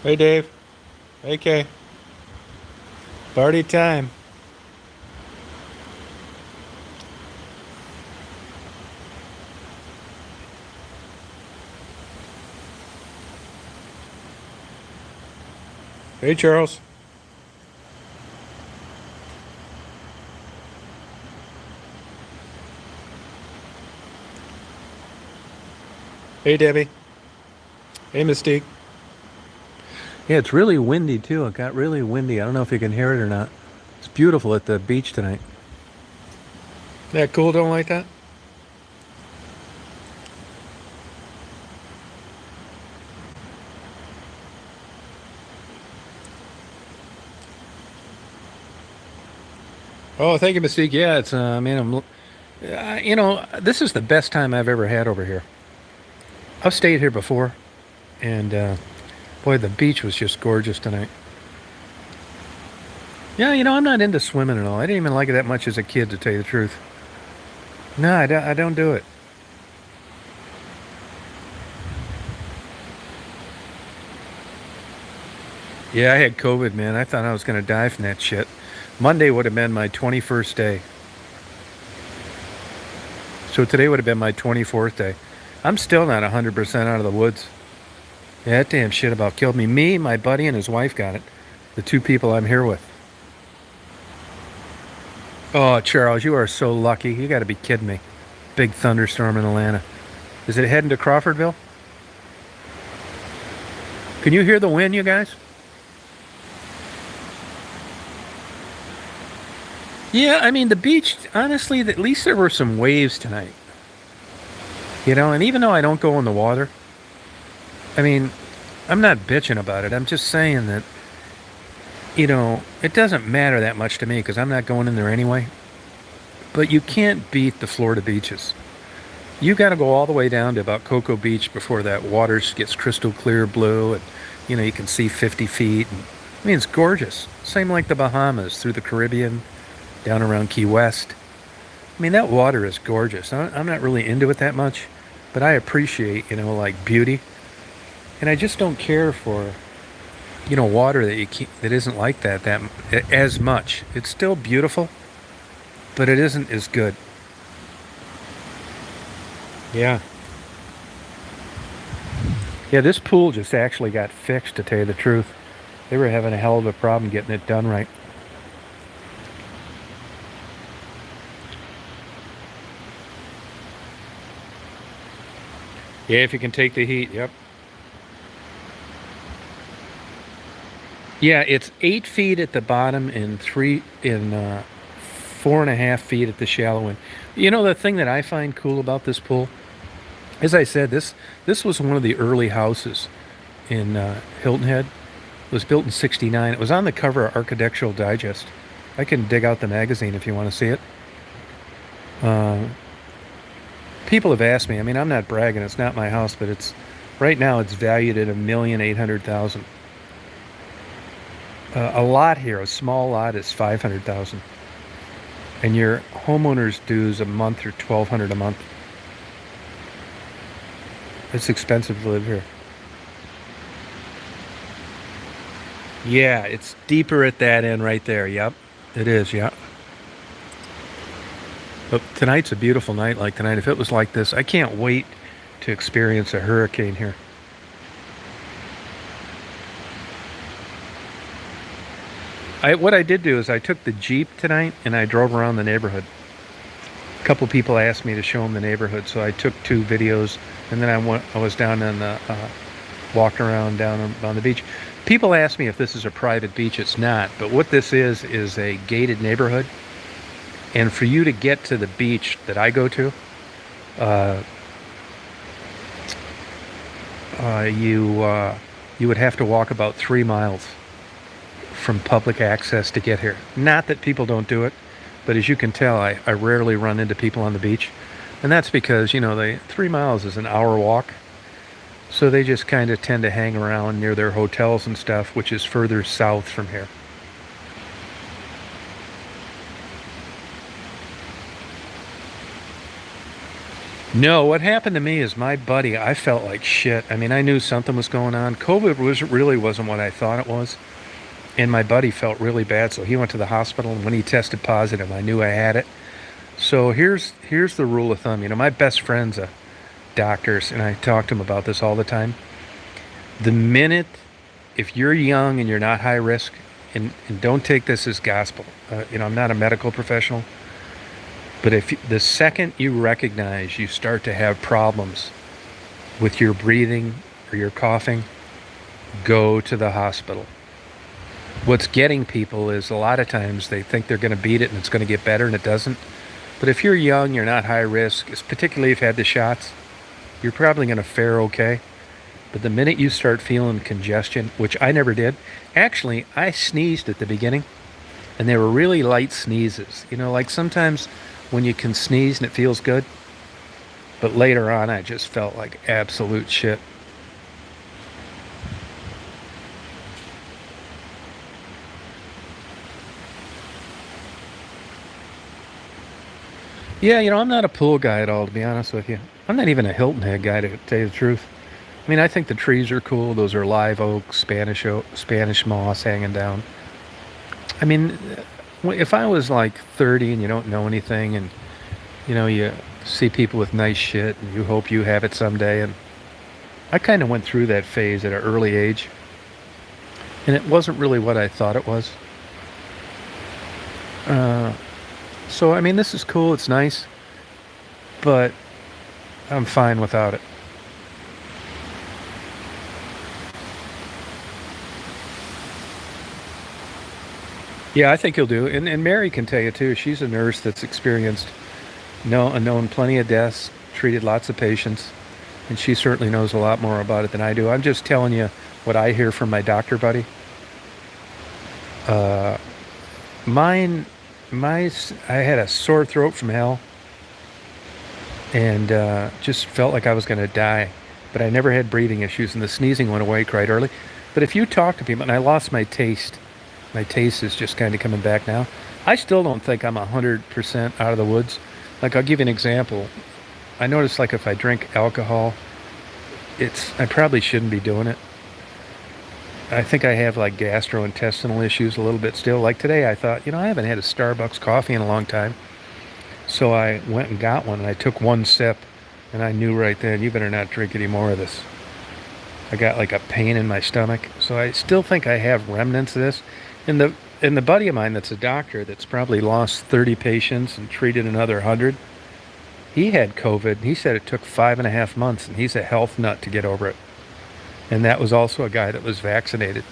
Hey, Dave. Hey, Kay. Party time. Hey, Charles. Hey, Debbie. Hey, Mystique. Yeah, it's really windy too. It got really windy. I don't know if you can hear it or not. It's beautiful at the beach tonight. That cool? Don't like that? Oh, thank you, Mystique. Yeah, it's. Man, this is the best time I've ever had over here. I've stayed here before, and boy, the beach was just gorgeous tonight. Yeah, I'm not into swimming at all. I didn't even like it that much as a kid, to tell you the truth. No, I don't do it. Yeah, I had COVID, man. I thought I was going to die from that shit. Monday would have been my 21st day. So today would have been my 24th day. I'm still not 100% out of the woods. Yeah, that damn shit about killed me. Me, my buddy, and his wife got it. The two people I'm here with. Oh, Charles, you are so lucky. You got to be kidding me. Big thunderstorm in Atlanta. Is it heading to Crawfordville? Can you hear the wind, you guys? Yeah, I mean, the beach, honestly, at least there were some waves tonight. And even though I don't go in the water, I mean, I'm not bitching about it. I'm just saying that, it doesn't matter that much to me because I'm not going in there anyway. But you can't beat the Florida beaches. You got to go all the way down to about Cocoa Beach before that water gets crystal clear blue, and you can see 50 feet. And, I mean, it's gorgeous. Same like the Bahamas through the Caribbean, down around Key West. I mean, that water is gorgeous. I'm not really into it that much, but I appreciate, like beauty, and I just don't care for, water that you can't, that isn't like that as much. It's still beautiful, but it isn't as good. Yeah. Yeah, this pool just actually got fixed, to tell you the truth. They were having a hell of a problem getting it done right. Yeah, if you can take the heat, yep. Yeah, it's 8 feet at the bottom and 4.5 feet at the shallow end. The thing that I find cool about this pool, as I said, this was one of the early houses in Hilton Head. It was built in '69. It was on the cover of Architectural Digest. I can dig out the magazine if you want to see it. Uh, People have asked me. I mean, I'm not bragging. It's not my house, but it's right now. It's valued at 1,800,000. A lot here, a small lot, is 500,000, and your homeowner's dues a month or 1,200 a month. It's expensive to live here. Yeah, it's deeper at that end right there. Yep, it is. Yep. But tonight's a beautiful night like tonight. If it was like this, I can't wait to experience a hurricane here. What I did do is I took the Jeep tonight and I drove around the neighborhood. A couple people asked me to show them the neighborhood, so I took two videos, and then I was down on the walking around down on the beach. People ask me if this is a private beach. It's not, but what this is a gated neighborhood. And for you to get to the beach that I go to, uh, you would have to walk about 3 miles from public access to get here. Not that people don't do it, but as you can tell, I rarely run into people on the beach. And that's because, they 3 miles is an hour walk. So they just kind of tend to hang around near their hotels and stuff, which is further south from here. No, what happened to me is my buddy, I felt like shit. I mean, I knew something was going on. COVID was really wasn't what I thought it was. And my buddy felt really bad, so he went to the hospital, and when he tested positive, I knew I had it. So here's the rule of thumb. You know, my best friend's a doctor, and I talk to him about this all the time. The minute, if you're young and you're not high risk, and don't take this as gospel, I'm not a medical professional, but if the second you recognize you start to have problems with your breathing or your coughing, go to the hospital. What's getting people is a lot of times they think they're going to beat it and it's going to get better, and it doesn't. But if you're young, you're not high risk, particularly if you've had the shots, you're probably going to fare okay. But the minute you start feeling congestion, which I never did, actually, I sneezed at the beginning, and they were really light sneezes. You know, like sometimes when you can sneeze and it feels good, but later on, I just felt like absolute shit. Yeah, I'm not a pool guy at all, to be honest with you. I'm not even a Hilton Head guy, to tell you the truth. I mean, I think the trees are cool. Those are live oak, Spanish moss hanging down. I mean, if I was like 30 and you don't know anything, and you see people with nice shit, and you hope you have it someday, and I kind of went through that phase at an early age, and it wasn't really what I thought it was. Uh, so I mean, this is cool. It's nice, but I'm fine without it. Yeah, I think he'll do. And Mary can tell you too. She's a nurse that's experienced, known plenty of deaths, treated lots of patients, and she certainly knows a lot more about it than I do. I'm just telling you what I hear from my doctor buddy. Uh, mine, I had a sore throat from hell, and just felt like I was going to die. But I never had breathing issues, and the sneezing went away quite early. But if you talk to people, and I lost my taste, my taste is just kind of coming back now. I still don't think I'm 100% out of the woods. Like, I'll give you an example. I notice, like, if I drink alcohol, I probably shouldn't be doing it. I think I have like gastrointestinal issues a little bit still. Like today, I thought, I haven't had a Starbucks coffee in a long time. So I went and got one, and I took one sip, and I knew right then, you better not drink any more of this. I got like a pain in my stomach. So I still think I have remnants of this. And the buddy of mine that's a doctor that's probably lost 30 patients and treated another 100, he had COVID. He said it took 5.5 months, and he's a health nut to get over it. And that was also a guy that was vaccinated.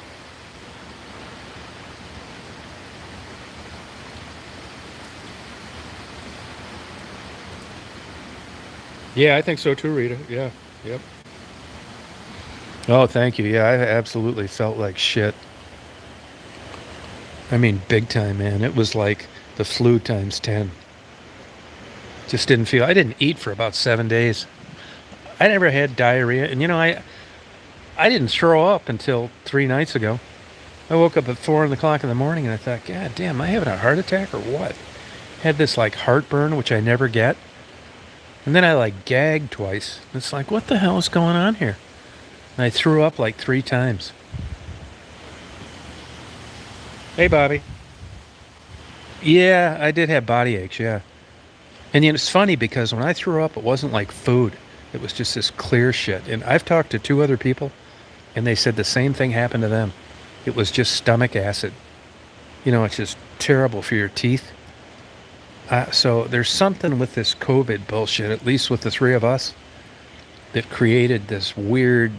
Yeah, I think so too, Rita. Yeah. Yep. Oh, thank you. Yeah, I absolutely felt like shit. I mean, big time, man. It was like the flu times 10. Just didn't feel. I didn't eat for about 7 days. I never had diarrhea, and I didn't throw up until 3 nights ago. I woke up at 4 o'clock in the morning, and I thought, God damn, am I having a heart attack or what? Had this like heartburn, which I never get, and then I like gagged twice. It's like, what the hell is going on here? And I threw up like 3 times. Hey, Bobby. Yeah, I did have body aches. Yeah. And it's funny because when I threw up, it wasn't like food. It was just this clear shit. And I've talked to two other people, and they said the same thing happened to them. It was just stomach acid. It's just terrible for your teeth. So there's something with this COVID bullshit, at least with the three of us, that created this weird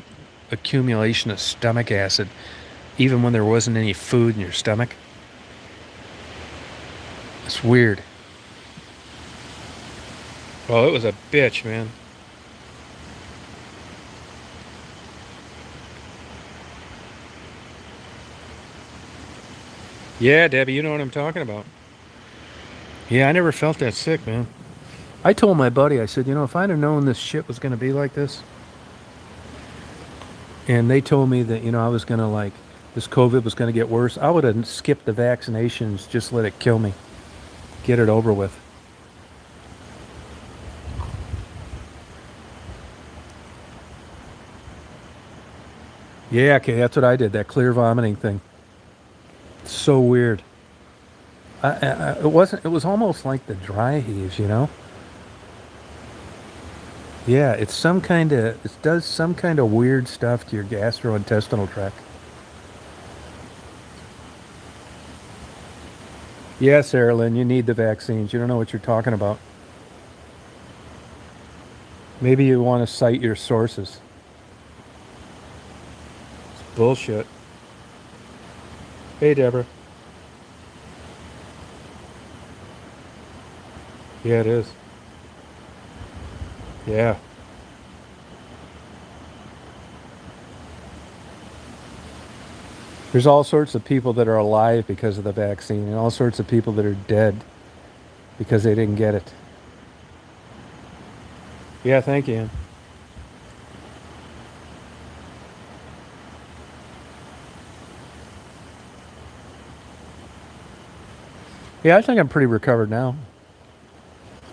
accumulation of stomach acid, even when there wasn't any food in your stomach. It's weird. Oh, it was a bitch, man. Yeah, Debbie, you know what I'm talking about. Yeah, I never felt that sick, man. I told my buddy, I said, if I'd have known this shit was going to be like this, and they told me that, I was going to like, this COVID was going to get worse, I would have skipped the vaccinations, just let it kill me, get it over with. Yeah, okay, that's what I did. That clear vomiting thing. So weird. It wasn't. It was almost like the dry heaves, you know. Yeah, it's some kind of. It does some kind of weird stuff to your gastrointestinal tract. Yes, Erilyn, you need the vaccines. You don't know what you're talking about. Maybe you want to cite your sources. Bullshit. Hey, Deborah. Yeah, it is. Yeah. There's all sorts of people that are alive because of the vaccine, and all sorts of people that are dead because they didn't get it. Yeah, thank you. Yeah, I think I'm pretty recovered now.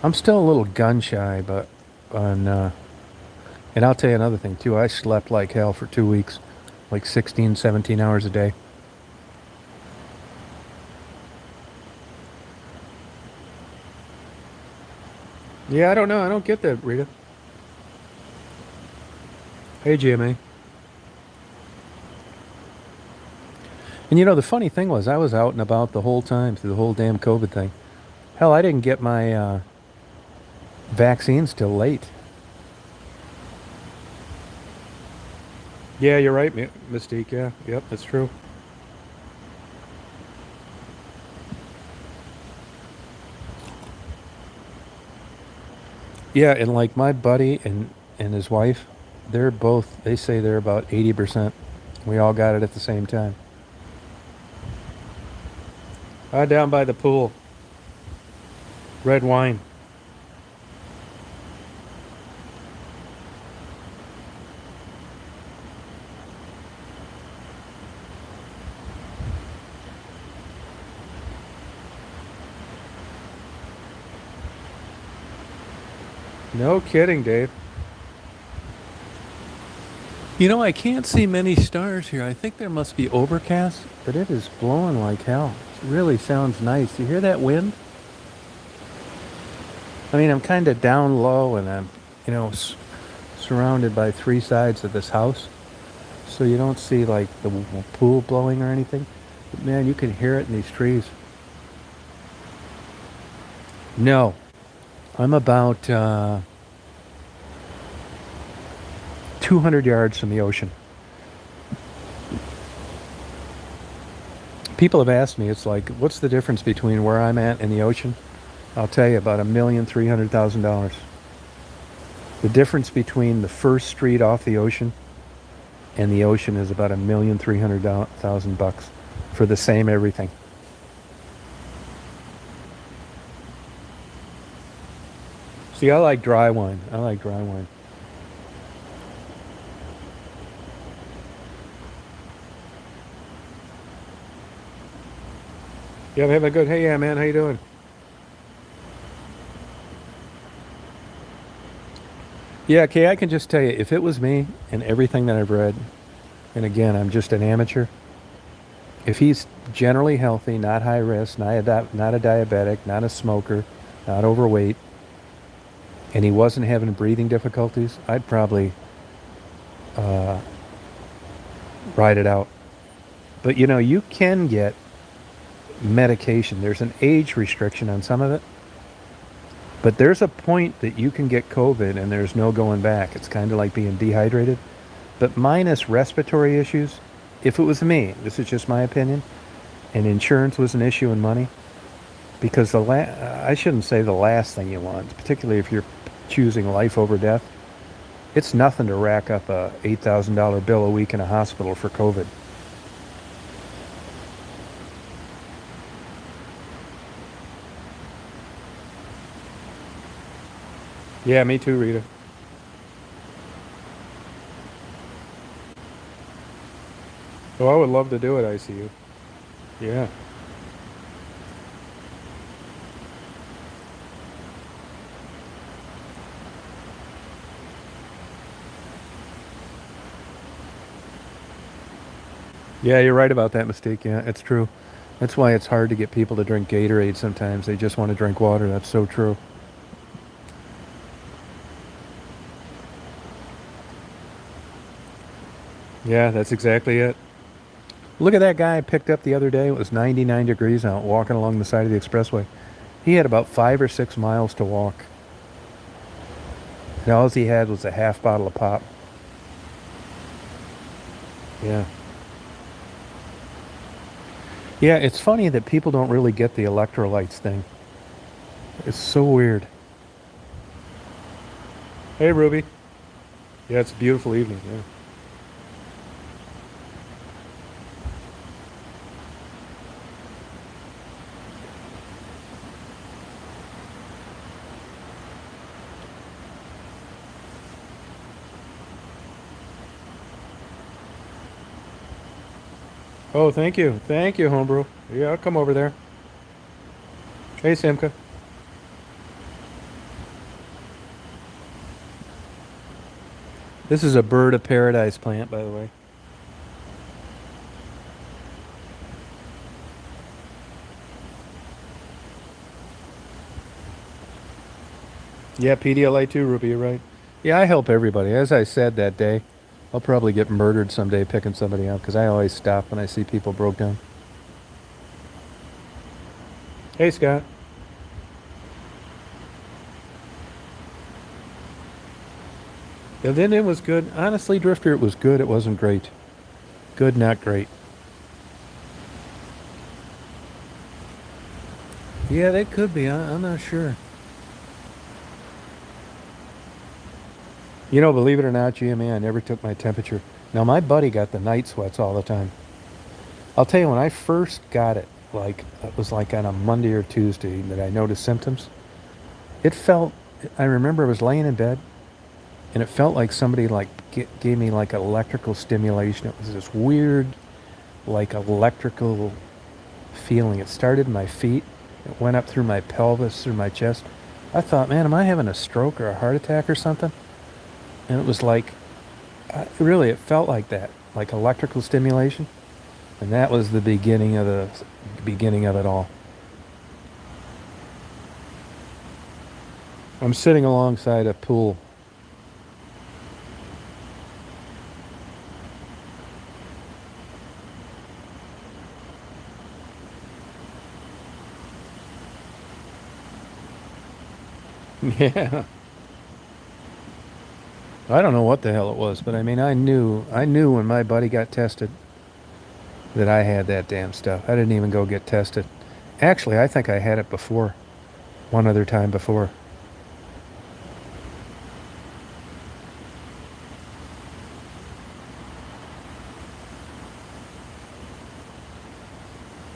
I'm still a little gun shy, but on and I'll tell you another thing too. I slept like hell for 2 weeks, like 16, 17 hours a day. Yeah, I don't know. I don't get that, Rita. Hey, GMA. And the funny thing was, I was out and about the whole time through the whole damn COVID thing. Hell, I didn't get my vaccines till late. Yeah, you're right, Mystique. Yeah, yep, that's true. Yeah, and like my buddy and his wife, they're both. They say they're about 80%. We all got it at the same time. Down by the pool, red wine. No kidding, Dave. I can't see many stars here. I think there must be overcast, but it is blowing like hell. It really sounds nice. You hear that wind? I mean, I'm kind of down low and I'm, surrounded by three sides of this house. So you don't see like the pool blowing or anything. But man, you can hear it in these trees. No, I'm about 200 yards from the ocean. People have asked me, it's like, what's the difference between where I'm at and the ocean? I'll tell you, about $1,300,000. The difference between the first street off the ocean and the ocean is about $1,300,000 for the same everything. See, I like dry wine. I like dry wine. Yeah, I'm having a good. Hey, yeah, man, how you doing? Yeah, okay, I can just tell you, if it was me and everything that I've read, and again, I'm just an amateur. If he's generally healthy, not high risk, not a diabetic, not a smoker, not overweight, and he wasn't having breathing difficulties, I'd probably uh, ride it out. But you can get medication. There's an age restriction on some of it, but there's a point that you can get COVID and there's no going back. It's kind of like being dehydrated, but minus respiratory issues. If it was me, this is just my opinion, and insurance was an issue in money, because I shouldn't say the last thing you want, particularly if you're choosing life over death. It's nothing to rack up a $8,000 bill a week in a hospital for COVID. Yeah, me too, Rita. Oh, I would love to do it, ICU. Yeah. Yeah, you're right about that mistake. Yeah, it's true. That's why it's hard to get people to drink Gatorade sometimes. They just want to drink water. That's so true. Yeah, that's exactly it. Look at that guy I picked up the other day. It was 99 degrees out walking along the side of the expressway. He had about 5 or 6 miles to walk. And all he had was a half bottle of pop. Yeah. Yeah, it's funny that people don't really get the electrolytes thing. It's so weird. Hey, Ruby. Yeah, it's a beautiful evening. Yeah. Oh, thank you. Thank you, homebrew. Yeah, I'll come over there. Hey, Simka. This is a bird of paradise plant, by the way. Yeah, PDLA too, Ruby, you're right. Yeah, I help everybody. As I said that day, I'll probably get murdered someday picking somebody up because I always stop when I see people broke down. Hey, Scott. Yeah, then it was good. Honestly, Drifter, it was good. It wasn't great. Good, not great. Yeah, that could be. I'm not sure. You know, believe it or not, GMA, I never took my temperature. Now, my buddy got the night sweats all the time. I'll tell you, when I first got it, like, it was like on a Monday or Tuesday that I noticed symptoms. It felt, I remember I was laying in bed and it felt like somebody like gave me like electrical stimulation. It was this weird, like electrical feeling. It started in my feet. It went up through my pelvis, through my chest. I thought, man, am I having a stroke or a heart attack or something? And it was like, really, it felt like that, like electrical stimulation. And that was the beginning of it all. I'm sitting alongside a pool. Yeah. I don't know what the hell it was, but I mean, I knew when my buddy got tested that I had that damn stuff. I didn't even go get tested. Actually, I think I had it before, one other time before.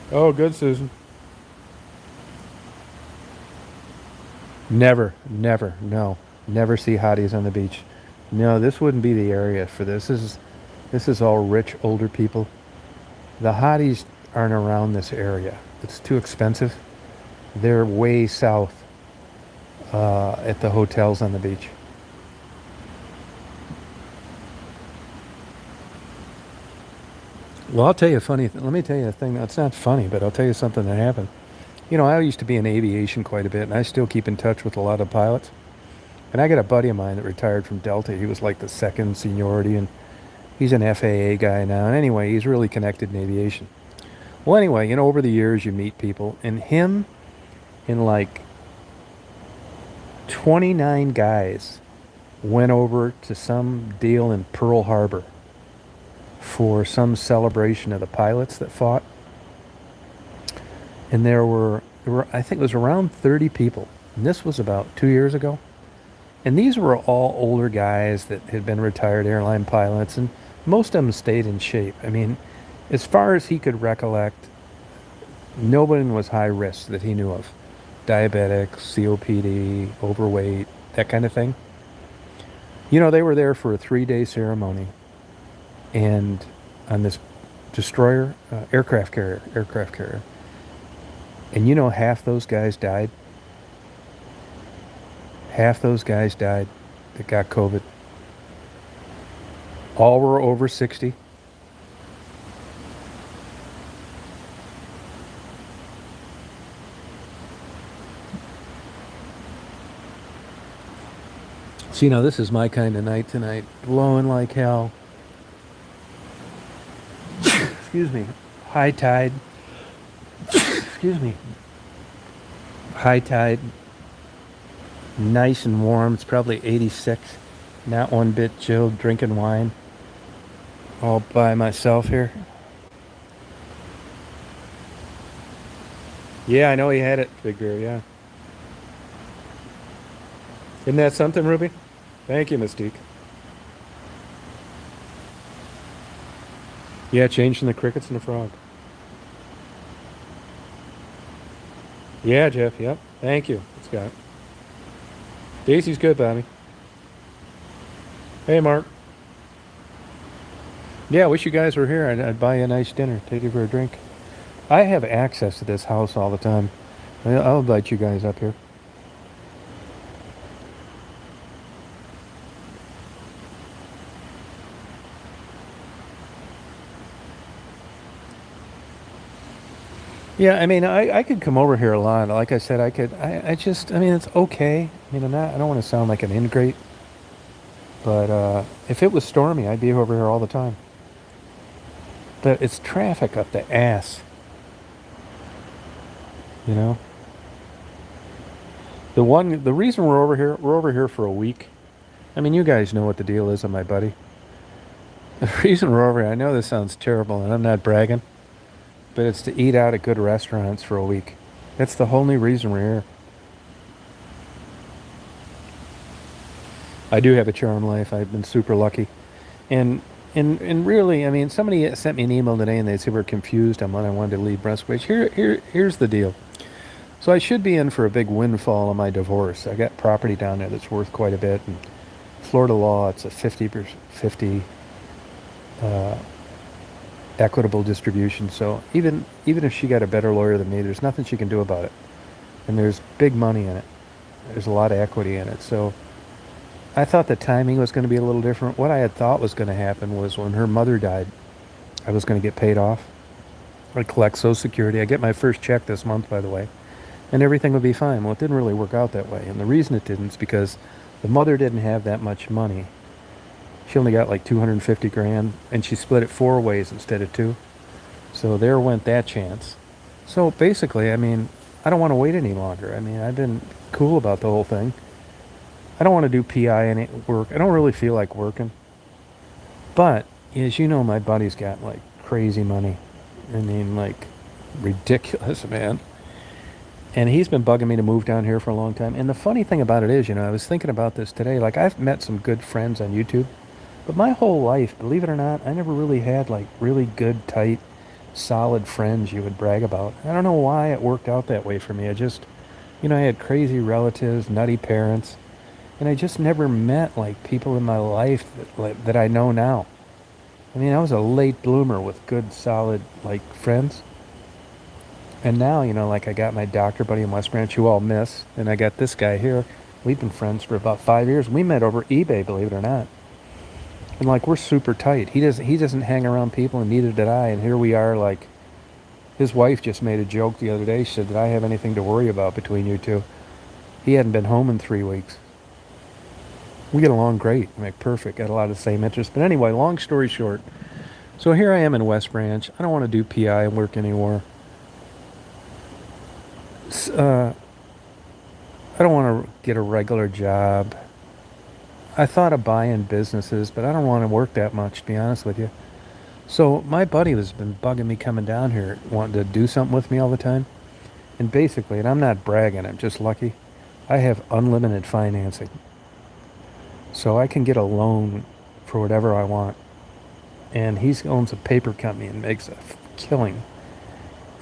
Oh, good, Susan. Never, never, no, never see hotties on the beach. No, this wouldn't be the area for this. This is all rich older people. The hotties aren't around this area. It's too expensive. They're way south at the hotels on the beach. Well, I'll tell you a funny. Let me tell you a thing that's not funny, but I'll tell you something that happened. You know, I used to be in aviation quite a bit, and I still keep in touch with a lot of pilots. And I got a buddy of mine that retired from Delta. He was like the second seniority, and he's an FAA guy now. And anyway, he's really connected in aviation. Well, anyway, you know, over the years you meet people, and him and like 29 guys went over to some deal in Pearl Harbor for some celebration of the pilots that fought. And there were I think it was around 30 people. And this was about 2 years ago. And these were all older guys that had been retired airline pilots, and most of them stayed in shape. I mean, as far as he could recollect, nobody was high risk that he knew of. Diabetics, COPD, overweight, that kind of thing. You know, they were there for a 3-day ceremony, and on this destroyer, aircraft carrier. And you know, half those guys died. Half those guys died that got COVID. All were over 60. So, this is my kind of night tonight. Blowing like hell. Excuse me. High tide. Excuse me. High tide. Nice and warm. It's probably 86. Not one bit chilled. Drinking wine. All by myself here. Yeah, I know he had it, Big Bear. Yeah. Isn't that something, Ruby? Thank you, Mystique. Yeah, changing the crickets and the frog. Yeah, Jeff. Yep. Thank you, Scott. Daisy's good, Bobby. Hey, Mark. Yeah, I wish you guys were here. I'd buy you a nice dinner, take you for a drink. I have access to this house all the time. I'll invite you guys up here. Yeah, I mean, I could come over here a lot. Like I said, I could. I just. I mean, it's okay. I mean, I don't want to sound like an ingrate, but if it was stormy, I'd be over here all the time. But it's traffic up the ass. You know. The reason we're over here for a week. I mean, you guys know what the deal is on my buddy. The reason we're over here, I know this sounds terrible, and I'm not bragging, but it's to eat out at good restaurants for a week. That's the only reason we're here. I do have a charmed life. I've been super lucky, and and really, I mean, somebody sent me an email today, and they said we're confused on when I wanted to leave Brestwich. Here's the deal. So I should be in for a big windfall on my divorce. I got property down there that's worth quite a bit, and Florida law, it's a 50 uh, equitable distribution. So even if she got a better lawyer than me, there's nothing she can do about it. And there's big money in it. There's a lot of equity in it. So I thought the timing was going to be a little different. What I had thought was going to happen was when her mother died, I was going to get paid off. I'd collect Social Security. I get my first check this month, by the way, and everything would be fine. Well, it didn't really work out that way. And the reason it didn't is because the mother didn't have that much money. She only got like 250 grand, and she split it 4 ways instead of two. So there went that chance. So basically, I mean, I don't want to wait any longer. I mean, I've been cool about the whole thing. I don't want to do PI any work. I don't really feel like working. But as you know, my buddy's got like crazy money. I mean, like ridiculous, man. And he's been bugging me to move down here for a long time. And the funny thing about it is, I was thinking about this today. Like, I've met some good friends on YouTube, but my whole life, believe it or not, I never really had like really good, tight, solid friends you would brag about. I don't know why it worked out that way for me. I just, I had crazy relatives, nutty parents, and I just never met like people in my life that I know now. I mean, I was a late bloomer with good, solid like friends. And now, like I got my doctor buddy in West Branch who I'll miss, and I got this guy here. We've been friends for about 5 years. We met over eBay, believe it or not. And like we're super tight. He doesn't hang around people, and neither did I. And here we are. Like his wife just made a joke the other day. She said, "Did I have anything to worry about between you two?" He hadn't been home in 3 weeks. We get along great, like perfect. Got a lot of the same interests. But anyway, long story short. So here I am in West Branch. I don't want to do PI work anymore. Uh, I don't want to get a regular job. I thought of buying businesses, but I don't want to work that much, to be honest with you. So my buddy has been bugging me coming down here, wanting to do something with me all the time. And basically, and I'm not bragging, I'm just lucky, I have unlimited financing. So I can get a loan for whatever I want. And he owns a paper company and makes a killing.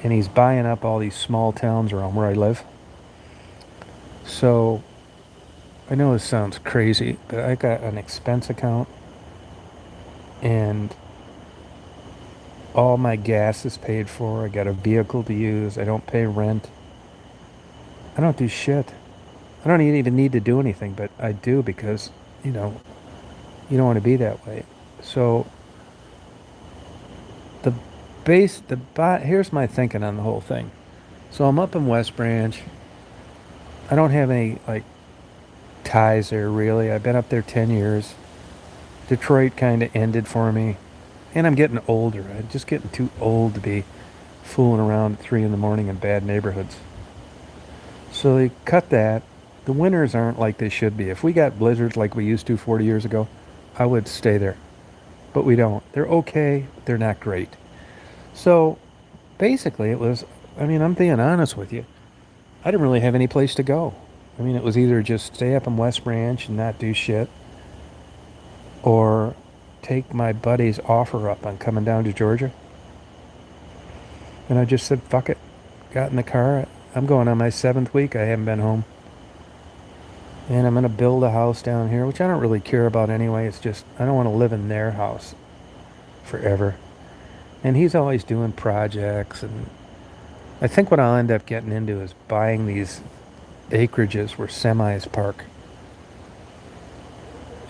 And he's buying up all these small towns around where I live. So I know this sounds crazy, but I got an expense account, and all my gas is paid for. I got a vehicle to use. I don't pay rent. I don't do shit. I don't even need to do anything, but I do because, you don't want to be that way. So the here's my thinking on the whole thing. So I'm up in West Branch. I don't have any like ties there, really. I've been up there 10 years. Detroit kind of ended for me. And I'm getting older. I'm just getting too old to be fooling around at 3 in the morning in bad neighborhoods. So they cut that. The winters aren't like they should be. If we got blizzards like we used to 40 years ago, I would stay there. But we don't. They're okay, but they're not great. So basically, it was, I mean, I'm being honest with you. I didn't really have any place to go. I mean, it was either just stay up in West Branch and not do shit, or take my buddy's offer up on coming down to Georgia. And I just said, fuck it. Got in the car. I'm going on my 7th week. I haven't been home. And I'm going to build a house down here, which I don't really care about anyway. It's just, I don't want to live in their house forever. And he's always doing projects. And I think what I'll end up getting into is buying these acreages where semis park.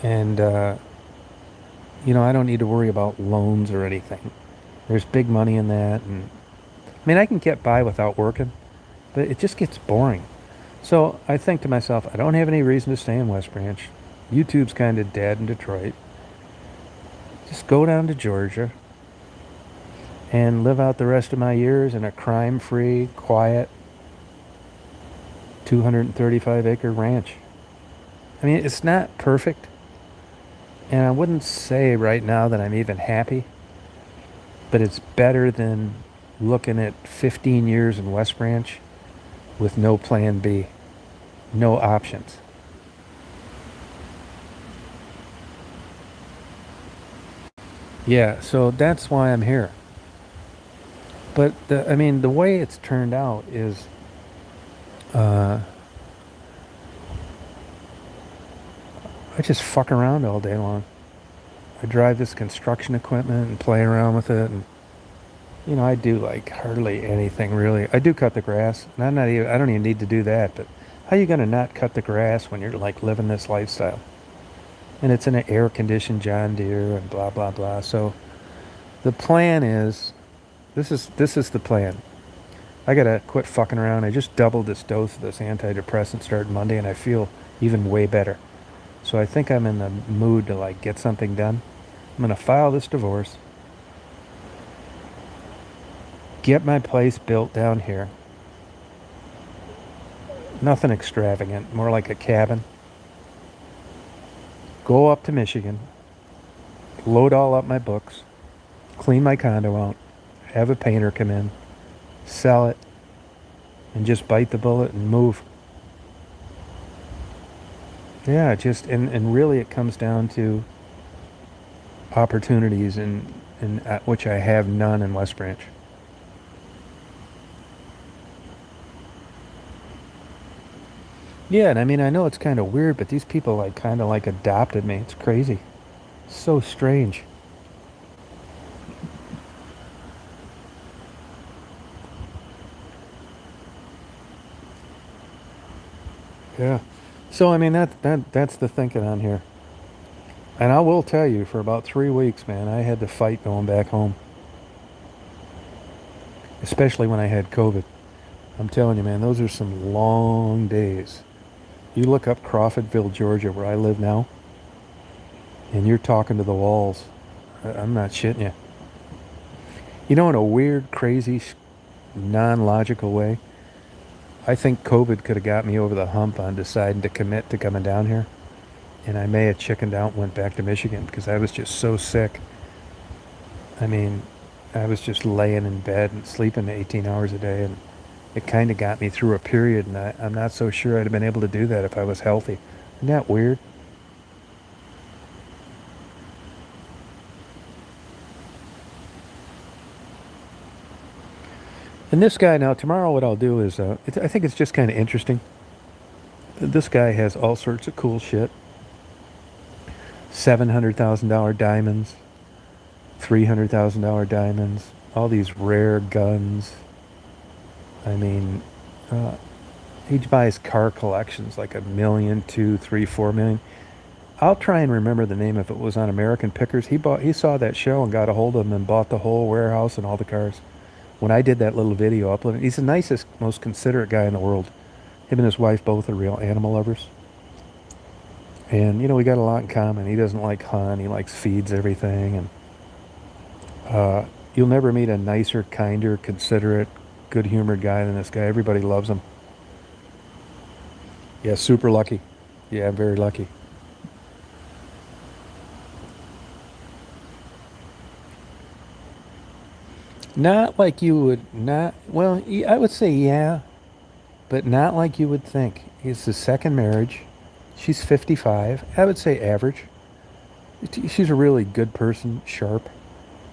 And, I don't need to worry about loans or anything. There's big money in that. And I mean, I can get by without working, but it just gets boring. So I think to myself, I don't have any reason to stay in West Branch. YouTube's kind of dead in Detroit. Just go down to Georgia and live out the rest of my years in a crime-free, quiet, 235-acre ranch. I mean, it's not perfect. And I wouldn't say right now that I'm even happy, but it's better than looking at 15 years in West Branch with no plan B, no options. Yeah, so that's why I'm here. But the way it's turned out is, I just fuck around all day long. I drive this construction equipment and play around with it, and I do like hardly anything really. I do cut the grass, and I don't even need to do that, but how you gonna not cut the grass when you're like living this lifestyle? And it's in an air-conditioned John Deere and blah blah blah. So the plan is, this is the plan. I gotta quit fucking around. I just doubled this dose of this antidepressant starting Monday, and I feel even way better. So I think I'm in the mood to like get something done. I'm gonna file this divorce, get my place built down here. Nothing extravagant, more like a cabin. Go up to Michigan, load all up my books, clean my condo out, have a painter come in, sell it, and just bite the bullet and move. Yeah, and really it comes down to opportunities in which I have none in West Branch. Yeah, and I mean, I know it's kind of weird, but these people like kind of like adopted me. It's crazy. So strange. Yeah. So I mean that's the thinking on here. And I will tell you, for about 3 weeks, man, I had to fight going back home, especially when I had COVID. I'm telling you, man, those are some long days. You look up Crawfordville, Georgia, where I live now, and you're talking to the walls. I'm not shitting you. In a weird, crazy, non-logical way, I think COVID could have got me over the hump on deciding to commit to coming down here. And I may have chickened out and went back to Michigan because I was just so sick. I mean, I was just laying in bed and sleeping 18 hours a day, and it kind of got me through a period, and I'm not so sure I'd have been able to do that if I was healthy. Isn't that weird? And this guy, now tomorrow what I'll do is, I think it's just kind of interesting. This guy has all sorts of cool shit. $700,000 diamonds, $300,000 diamonds, all these rare guns. I mean, he buys car collections like 1 million, 2, 3, 4 million. I'll try and remember the name if it was on American Pickers. He saw that show and got a hold of them and bought the whole warehouse and all the cars. When I did that little video uploading, he's the nicest, most considerate guy in the world. Him and his wife both are real animal lovers. And, we got a lot in common. He doesn't like hunt. He likes feeds everything. And you'll never meet a nicer, kinder, considerate, good-humored guy than this guy. Everybody loves him. Yeah, super lucky. Yeah, very lucky. Not like you would not. Well, I would say yeah, but not like you would think. It's the second marriage. She's 55. I would say average. She's a really good person, sharp,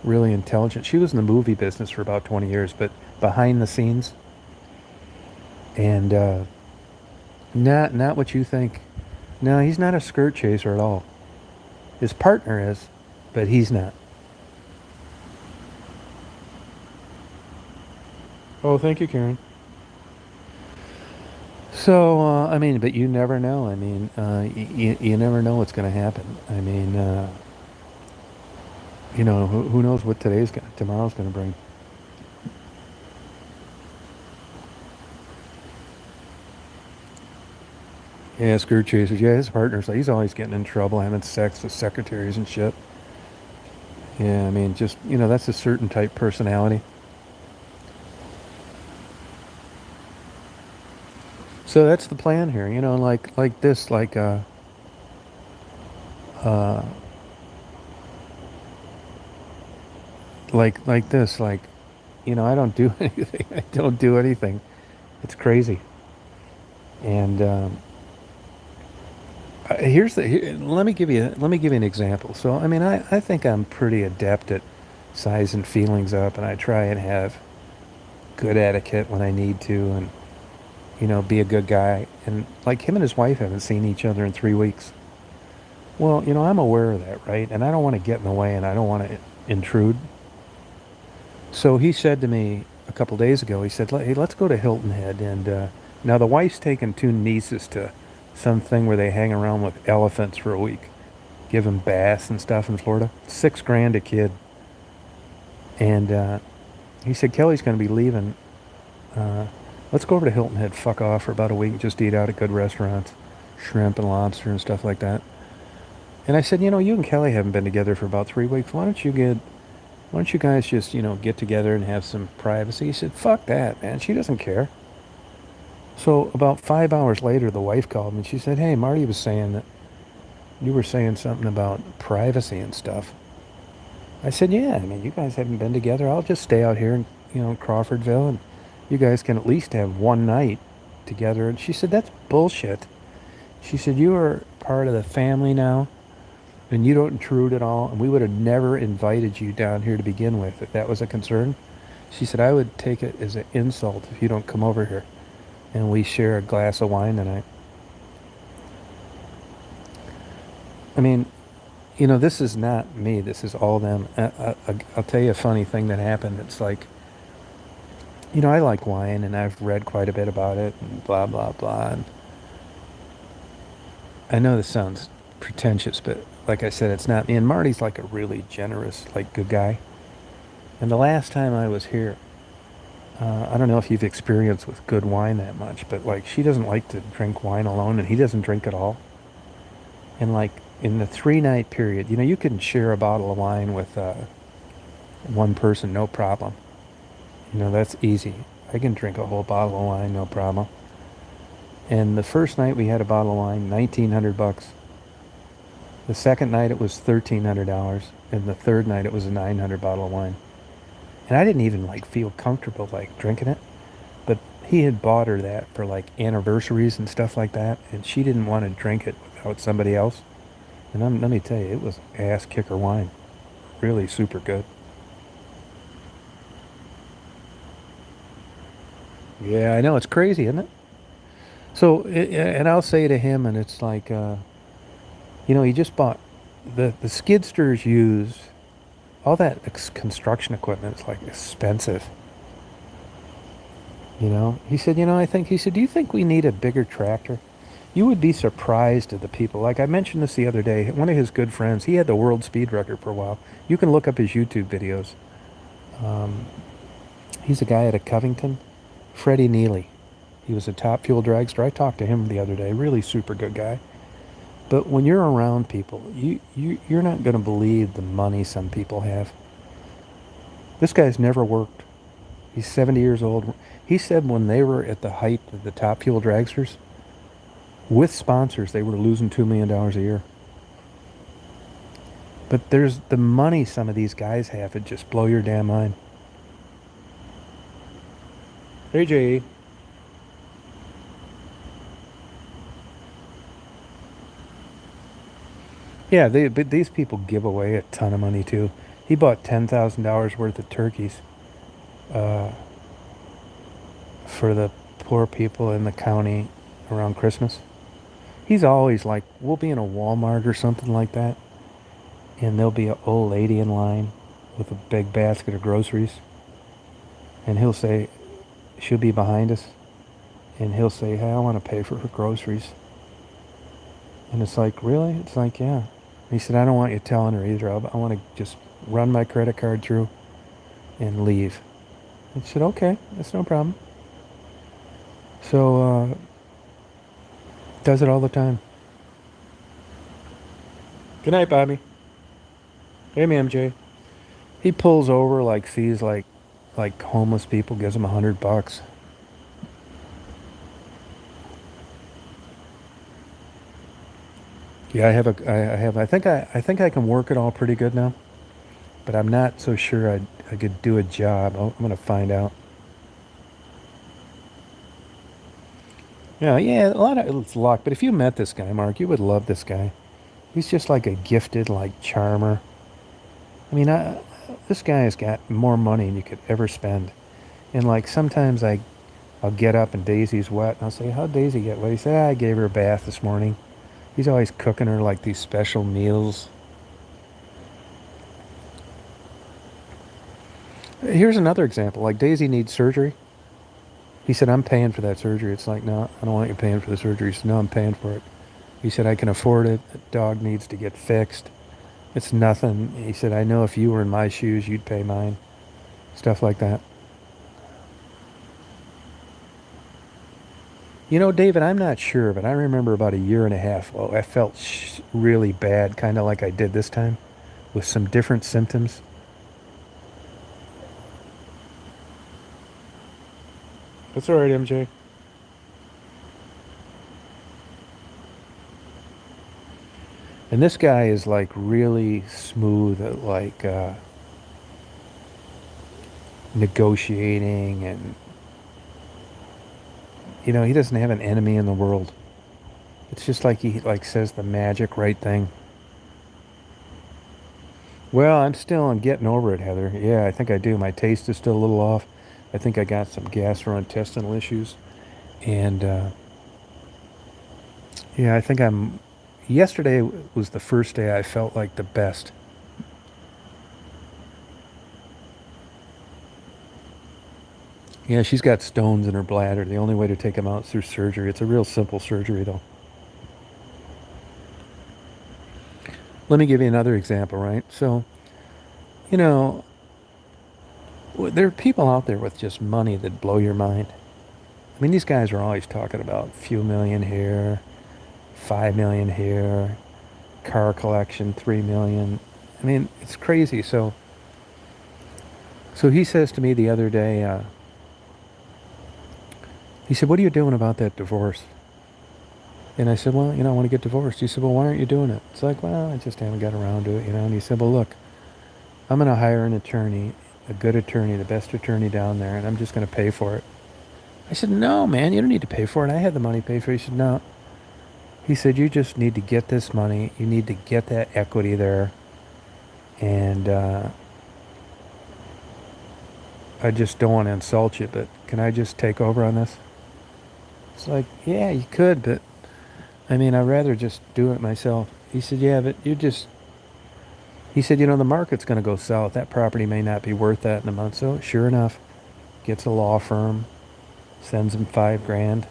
really intelligent. She was in the movie business for about 20 years, but behind the scenes, and not what you think. No, he's not a skirt chaser at all. His partner is, but he's not. Oh, thank you, Karen. So, I mean, but you never know. I mean, you never know what's going to happen. I mean, who knows what tomorrow's going to bring. Yeah, skirt chasers. Yeah, his partner's like, he's always getting in trouble, having sex with secretaries and shit. Yeah, I mean, just, that's a certain type personality. So that's the plan here, like this, uh, like this, I don't do anything. I don't do anything. It's crazy. And let me give you an example. So I mean, I think I'm pretty adept at sizing feelings up, and I try and have good etiquette when I need to, and be a good guy. And like him and his wife haven't seen each other in 3 weeks. Well, I'm aware of that, right? And I don't want to get in the way, and I don't want to intrude. So he said to me a couple days ago, he said, "Hey, let's go to Hilton Head." And now the wife's taken two nieces to something where they hang around with elephants for a week, give them baths and stuff in Florida. 6 grand a kid. And he said, Kelly's going to be leaving. Uh, let's go over to Hilton Head, fuck off for about a week, just eat out at good restaurants, shrimp and lobster and stuff like that. And I said, you and Kelly haven't been together for about 3 weeks. Why don't you guys just, get together and have some privacy? He said, fuck that, man. She doesn't care. So about 5 hours later, the wife called me. She said, hey, Marty was saying that you were saying something about privacy and stuff. I said, yeah, I mean, you guys haven't been together. I'll just stay out here in, Crawfordville, and you guys can at least have one night together. And she said, that's bullshit. She said, you are part of the family now, and you don't intrude at all, and we would have never invited you down here to begin with if that was a concern. She said, I would take it as an insult if you don't come over here and we share a glass of wine tonight. I mean, this is not me. This is all them. I'll tell you a funny thing that happened. It's like, I like wine and I've read quite a bit about it and blah, blah, blah. And I know this sounds pretentious, but like I said, it's not me. And Marty's like a really generous, like good guy. And the last time I was here, I don't know if you've experienced with good wine that much, but like she doesn't like to drink wine alone and he doesn't drink at all. And like in the 3 night period, you can share a bottle of wine with one person, no problem. That's easy. I can drink a whole bottle of wine, no problem. And the first night we had a bottle of wine, $1,900. The second night it was $1,300, and the third night it was a 900 bottle of wine. And I didn't even like feel comfortable like drinking it, but he had bought her that for like anniversaries and stuff like that, and she didn't want to drink it without somebody else. And let me tell you, it was ass kicker wine, really super good. Yeah, I know it's crazy, isn't it? So, and I'll say to him, and it's like, he just bought the skid steers used all that construction equipment is like expensive. He said, he said, do you think we need a bigger tractor? You would be surprised at the people. Like I mentioned this the other day, one of his good friends, he had the world speed record for a while. You can look up his YouTube videos. Um, he's a guy out of Covington, Freddie Neely. He was a top fuel dragster. I talked to him the other day. Really super good guy. But when you're around people, you're not going to believe the money some people have. This guy's never worked. He's 70 years old. He said when they were at the height of the top fuel dragsters, with sponsors, they were losing $2 million a year. But there's the money some of these guys have, it just blow your damn mind. Hey, Jay. Yeah, but these people give away a ton of money too. He bought $10,000 worth of turkeys uh, for the poor people in the county around Christmas. He's always like, we'll be in a Walmart or something like that, and there'll be an old lady in line with a big basket of groceries, and he'll say, she'll be behind us, and he'll say, hey, I want to pay for her groceries. And it's like, really? It's like, yeah. He said, I don't want you telling her either. I want to just run my credit card through and leave. I said, okay, that's no problem. So, does it all the time. Good night, Bobby. Hey, ma'am, Jay. He pulls over, like, sees, like homeless people, gives them $100. Yeah, I think I can work it all pretty good now, but I'm not so sure I could do a job. I'm gonna find out. Yeah, a lot of it's luck. But if you met this guy, Mark, you would love this guy. He's just like a gifted, like charmer. I mean, this guy has got more money than you could ever spend. And like sometimes I'll get up and Daisy's wet, and I'll say, "How'd Daisy get wet?" He said, "I gave her a bath this morning." He's always cooking her like these special meals. Here's another example. Like Daisy needs surgery. He said, I'm paying for that surgery. It's like, no, I don't want you paying for the surgery. He said, no, I'm paying for it. He said, I can afford it. The dog needs to get fixed. It's nothing. He said, I know if you were in my shoes, you'd pay mine. Stuff like that. You know, David, I'm not sure, but I remember about a year and a half. Oh, I felt really bad, kind of like I did this time, with some different symptoms. That's all right, MJ. And this guy is like really smooth at like negotiating, and he doesn't have an enemy in the world. It's just like he like says the magic right thing. Well, I'm getting over it, Heather. Yeah, I think I do. My taste is still a little off. I think I got some gastrointestinal issues, and yeah, I think I'm. Yesterday was the first day I felt like the best. Yeah, she's got stones in her bladder. The only way to take them out is through surgery. It's a real simple surgery, though. Let me give you another example, right? So, you know, there are people out there with just money that blow your mind. I mean, these guys are always talking about few million here, 5 million here, car collection, 3 million. I mean, it's crazy. So he says to me the other day, he said, "What are you doing about that divorce?" And I said, "Well, I want to get divorced." He said, "Well, why aren't you doing it?" It's like, "Well, I just haven't got around to it, And he said, "Well, look, I'm going to hire an attorney, a good attorney, the best attorney down there, and I'm just going to pay for it." I said, "No, man, you don't need to pay for it. I had the money paid for it." He said, "No." He said, "You just need to get this money. You need to get that equity there. And I just don't want to insult you, but can I just take over on this?" It's like, yeah, you could, but I mean, I'd rather just do it myself. He said, "Yeah, but he said, the market's going to go south. That property may not be worth that in a month." So sure enough, gets a law firm, sends him 5 grand.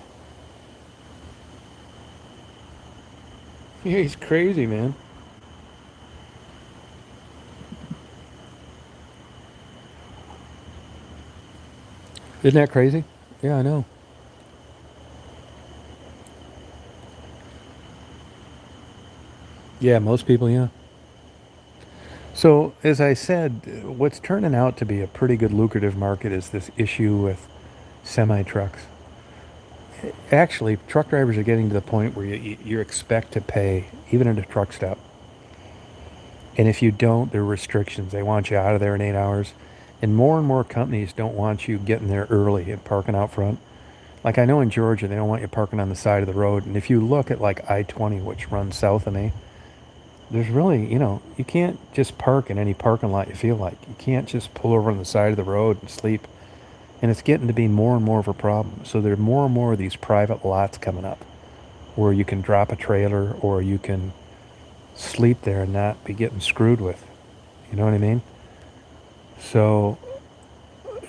Yeah, he's crazy, man. Isn't that crazy? Yeah, I know. Yeah, most people, yeah. So, as I said, what's turning out to be a pretty good lucrative market is this issue with semi trucks. Actually, truck drivers are getting to the point where you expect to pay even at a truck stop. And if you don't, there are restrictions. They want you out of there in 8 hours. And more companies don't want you getting there early and parking out front. Like I know in Georgia, they don't want you parking on the side of the road. And if you look at like I-20, which runs south of me, there's really, you can't just park in any parking lot you feel like. You can't just pull over on the side of the road and sleep. And it's getting to be more and more of a problem. So there are more and more of these private lots coming up where you can drop a trailer or you can sleep there and not be getting screwed with. You know what I mean? So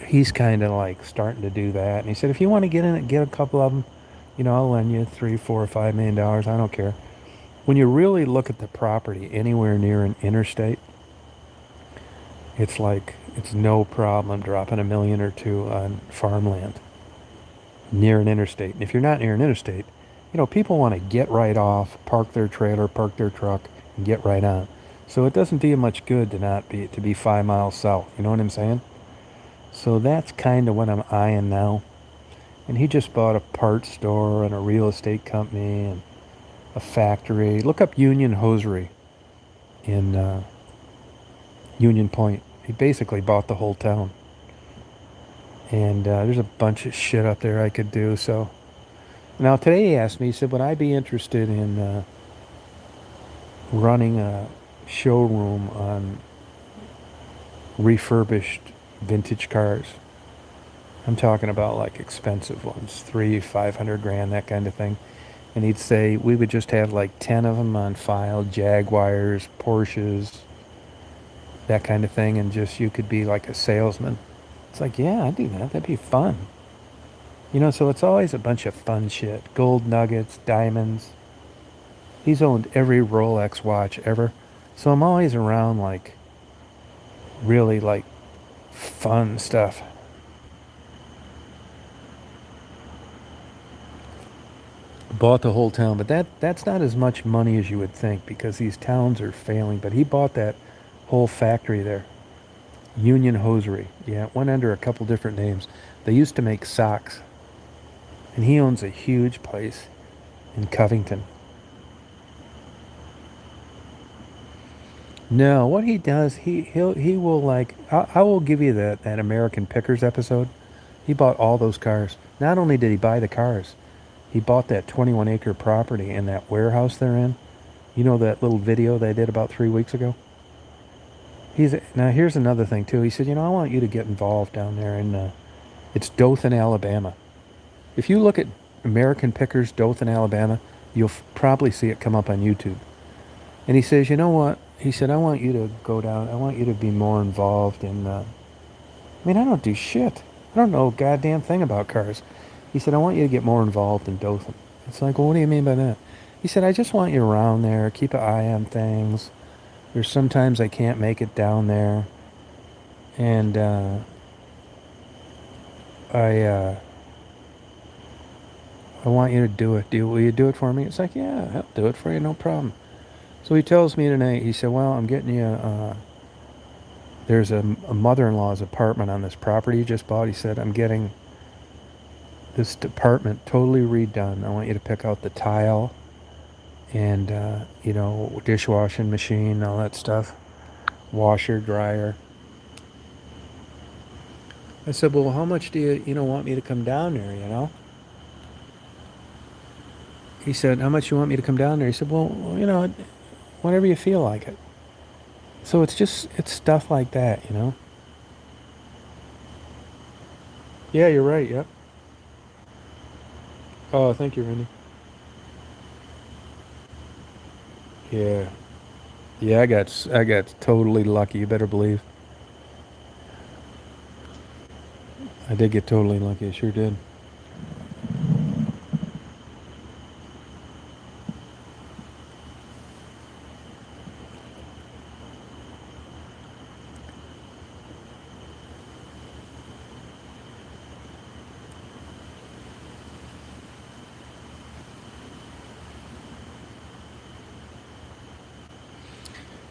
he's kind of like starting to do that. And he said, if you want to get in it, get a couple of them. I'll lend you 3, 4, or $5 million. I don't care. When you really look at the property anywhere near an interstate, it's like it's no problem dropping $1 million or $2 million on farmland near an interstate. And if you're not near an interstate, people want to get right off, park their trailer, park their truck, and get right on. So it doesn't do you much good to be 5 miles south. You know what I'm saying? So that's kind of what I'm eyeing now. And he just bought a parts store and a real estate company and a factory. Look up Union Hosiery in Union Point. He basically bought the whole town. And there's a bunch of shit up there I could do. So now today he asked me, he said, would I be interested in running a showroom on refurbished vintage cars? I'm talking about like expensive ones, 300, 500 grand, that kind of thing. And he'd say we would just have like 10 of them on file, Jaguars, Porsches, that kind of thing. And just you could be like a salesman. It's like, yeah, I'd do that. That'd be fun. So it's always a bunch of fun shit. Gold nuggets, diamonds. He's owned every Rolex watch ever. So I'm always around like really like fun stuff. Bought the whole town, but that's not as much money as you would think because these towns are failing. But he bought that whole factory there. Union Hosiery. Yeah, it went under a couple different names. They used to make socks. And he owns a huge place in Covington. No, what he does, he will like I will give you that American Pickers episode. He bought all those cars. Not only did he buy the cars, he bought that 21-acre property and that warehouse they're in. You know that little video they did about 3 weeks ago? Now here's another thing too. He said, I want you to get involved down there in it's Dothan, Alabama. If you look at American Pickers, Dothan, Alabama, you'll probably see it come up on YouTube. And he says, you know what? He said, I want you to go down. I want you to be more involved in. I don't do shit. I don't know a goddamn thing about cars. He said, I want you to get more involved in Dothan. It's like, well, what do you mean by that? He said, I just want you around there, keep an eye on things. There's sometimes I can't make it down there. And I want you to do it. Will you do it for me? It's like, yeah, I'll do it for you, no problem. So he tells me tonight, he said, well, I'm getting you, there's a mother-in-law's apartment on this property you just bought. He said, I'm getting this apartment totally redone. I want you to pick out the tile and, dishwashing machine, all that stuff, washer, dryer. I said, well, how much do you, want me to come down there? He said, how much you want me to come down there? He said, well, whenever you feel like it. So it's stuff like that. Yeah, you're right. Yep. Oh, thank you, Randy. Yeah. Yeah, I got totally lucky. You better believe. I did get totally lucky. I sure did.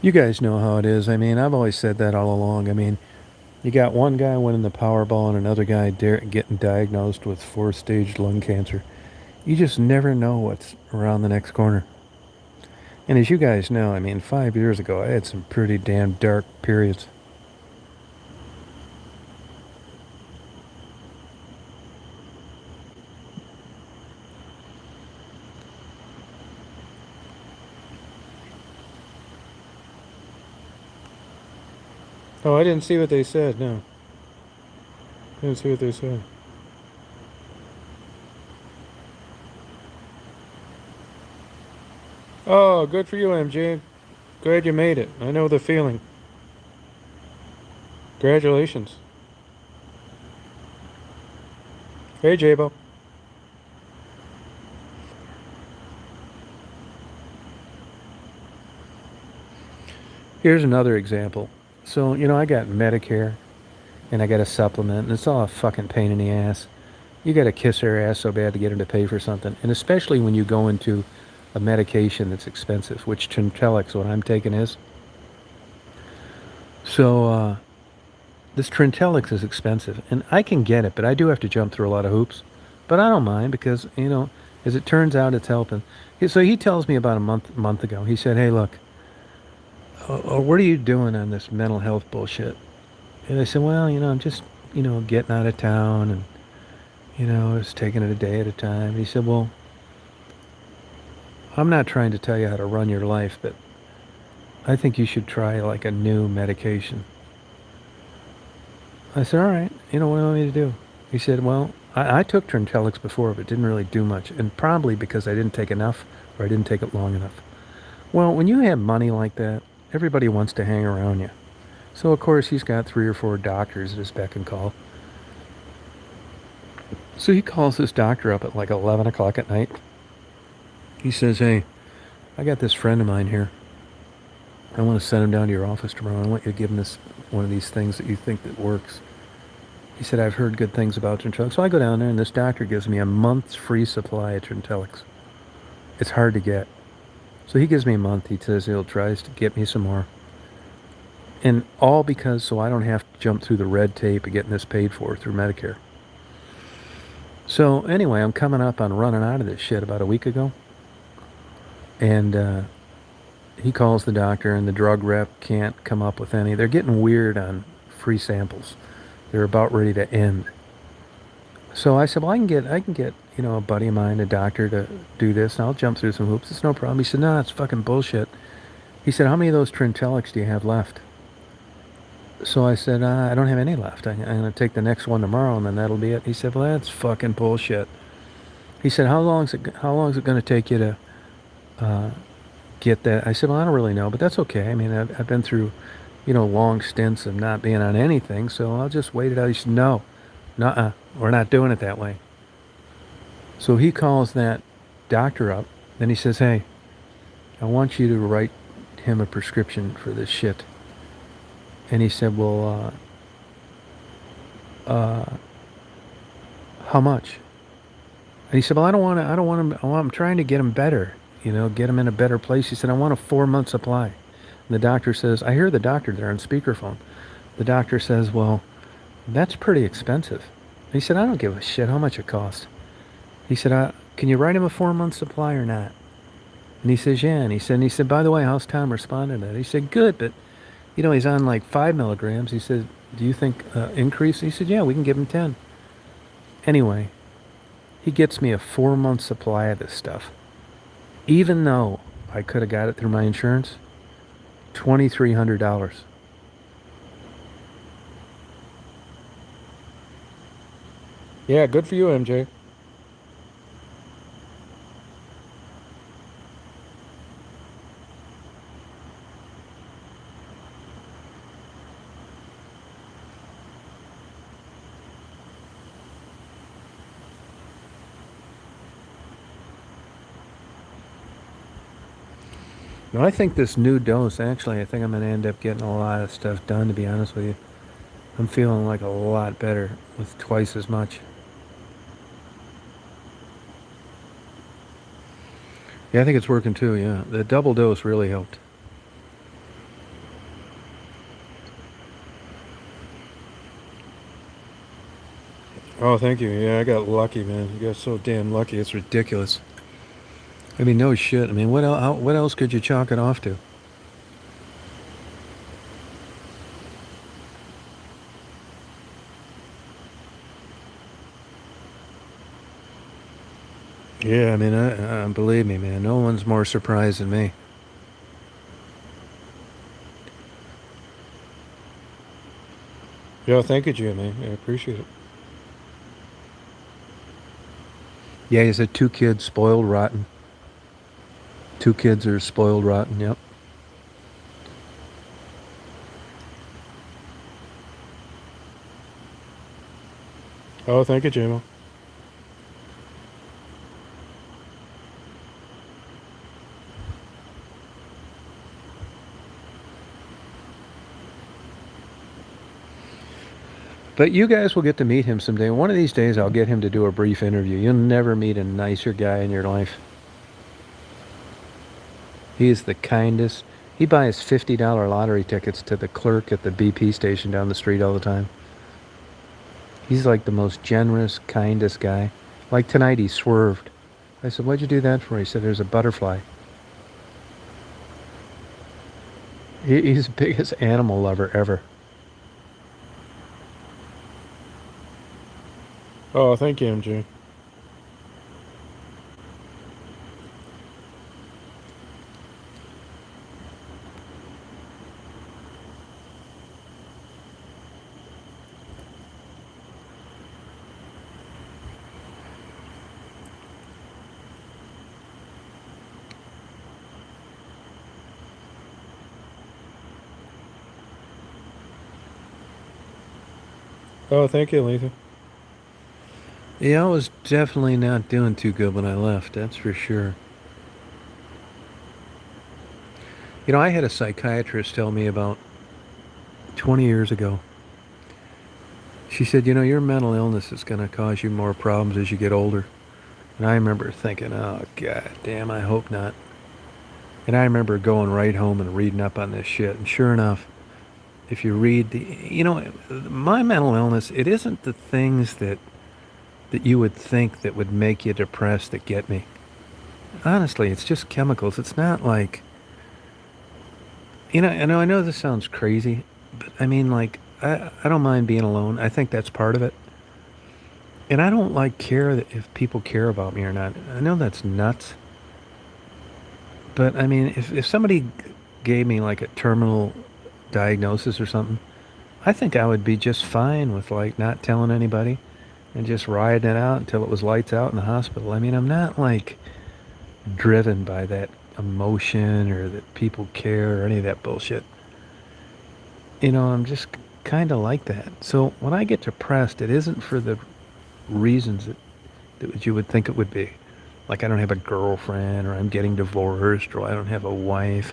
You guys know how it is. I mean, I've always said that all along. I mean, you got one guy winning the Powerball and another guy getting diagnosed with fourth-stage lung cancer. You just never know what's around the next corner. And as you guys know, I mean, 5 years ago, I had some pretty damn dark periods. Oh, I didn't see what they said. No, I didn't see what they said. Oh, good for you, MJ. Glad you made it. I know the feeling. Congratulations. Hey, Jabo. Here's another example. So, I got Medicare and I got a supplement, and it's all a fucking pain in the ass. You got to kiss her ass so bad to get her to pay for something. And especially when you go into a medication that's expensive, which Trintellix, what I'm taking is. So, this Trintellix is expensive, and I can get it, but I do have to jump through a lot of hoops. But I don't mind because, as it turns out, it's helping. So he tells me about a month ago. He said, "Hey, look, what are you doing on this mental health bullshit?" And I said, "Well, I'm just, getting out of town and, just taking it a day at a time." And he said, "Well, I'm not trying to tell you how to run your life, but I think you should try like a new medication." I said, "All right, what do you want me to do?" He said, "Well, I took Trintellix before, but didn't really do much, and probably because I didn't take enough or I didn't take it long enough." Well, when you have money like that, everybody wants to hang around you. So, of course, he's got 3 or 4 doctors at his beck and call. So he calls this doctor up at like 11 o'clock at night. He says, "Hey, I got this friend of mine here. I want to send him down to your office tomorrow. I want you to give him this one of these things that you think that works." He said, "I've heard good things about Trintellix." So I go down there, and this doctor gives me a month's free supply of Trintellix. It's hard to get. So he gives me a month. He says he'll try to get me some more. And all because so I don't have to jump through the red tape of getting this paid for through Medicare. So anyway, I'm coming up on running out of this shit about a week ago. And he calls the doctor, and the drug rep can't come up with any. They're getting weird on free samples. They're about ready to end. So I said, "Well, I can get, a buddy of mine, a doctor, to do this, and I'll jump through some hoops. It's no problem." He said, "No, it's fucking bullshit." He said, "How many of those Trintellix do you have left?" So I said, "I don't have any left. I'm going to take the next one tomorrow, and then that'll be it." He said, "Well, that's fucking bullshit." He said, How long is it going to take you to get that?" I said, "Well, I don't really know, but that's okay. I mean, I've been through, long stints of not being on anything, so I'll just wait it out." He said, "No, nuh-uh, we're not doing it that way." So he calls that doctor up. Then he says, "Hey, I want you to write him a prescription for this shit." And he said, "Well, how much?" And he said, "Well, I don't want him, I'm trying to get him better, get him in a better place." He said, "I want a 4-month supply." And the doctor says, I hear the doctor there on speakerphone. The doctor says, "Well, that's pretty expensive." He said, "I don't give a shit how much it costs." He said, "Can you write him a 4-month supply or not?" And he says, "Yeah." And he said, "By the way, how's Tom responding to that?" He said, "Good, but, he's on like 5 milligrams." He said, "Do you think increase?" He said, "Yeah, we can give him 10. Anyway, he gets me a 4-month supply of this stuff. Even though I could have got it through my insurance, $2,300. Yeah, good for you, MJ. No, I think this new dose, actually, I think I'm going to end up getting a lot of stuff done, to be honest with you. I'm feeling like a lot better with twice as much. Yeah, I think it's working too, yeah. The double dose really helped. Oh, thank you. Yeah, I got lucky, man. You got so damn lucky. It's ridiculous. I mean, no shit. I mean, what else could you chalk it off to? Yeah, I mean, believe me, man, no one's more surprised than me. Yeah, thank you, Jimmy. I appreciate it. Yeah, he said two kids spoiled rotten. Two kids are spoiled rotten. Yep. Oh, thank you, Jimmy. But you guys will get to meet him someday. One of these days, I'll get him to do a brief interview. You'll never meet a nicer guy in your life. He is the kindest. He buys $50 lottery tickets to the clerk at the BP station down the street all the time. He's like the most generous, kindest guy. Like tonight, he swerved. I said, "What'd you do that for?" He said, "There's a butterfly." He's the biggest animal lover ever. Oh, thank you, MJ. Oh, thank you, Letha. Yeah, I was definitely not doing too good when I left, that's for sure. You know, I had a psychiatrist tell me about 20 years ago. She said, you know, your mental illness is going to cause you more problems as you get older. And I remember thinking, oh, god damn, I hope not. And I remember going right home and reading up on this shit. And sure enough, if you read my mental illness, it isn't the things that you would think that would make you depressed that get me. Honestly, it's just chemicals. It's not like, I know this sounds crazy, but I mean, like, I don't mind being alone. I think that's part of it. And I don't like care that if people care about me or not. I know that's nuts, but I mean, if somebody gave me like a terminal diagnosis or something, I think I would be just fine with like not telling anybody and just riding it out until it was lights out in the hospital. I mean, I'm not like driven by that emotion or that people care or any of that bullshit. I'm just kind of like that. So when I get depressed, it isn't for the reasons that you would think it would be. Like I don't have a girlfriend or I'm getting divorced or I don't have a wife.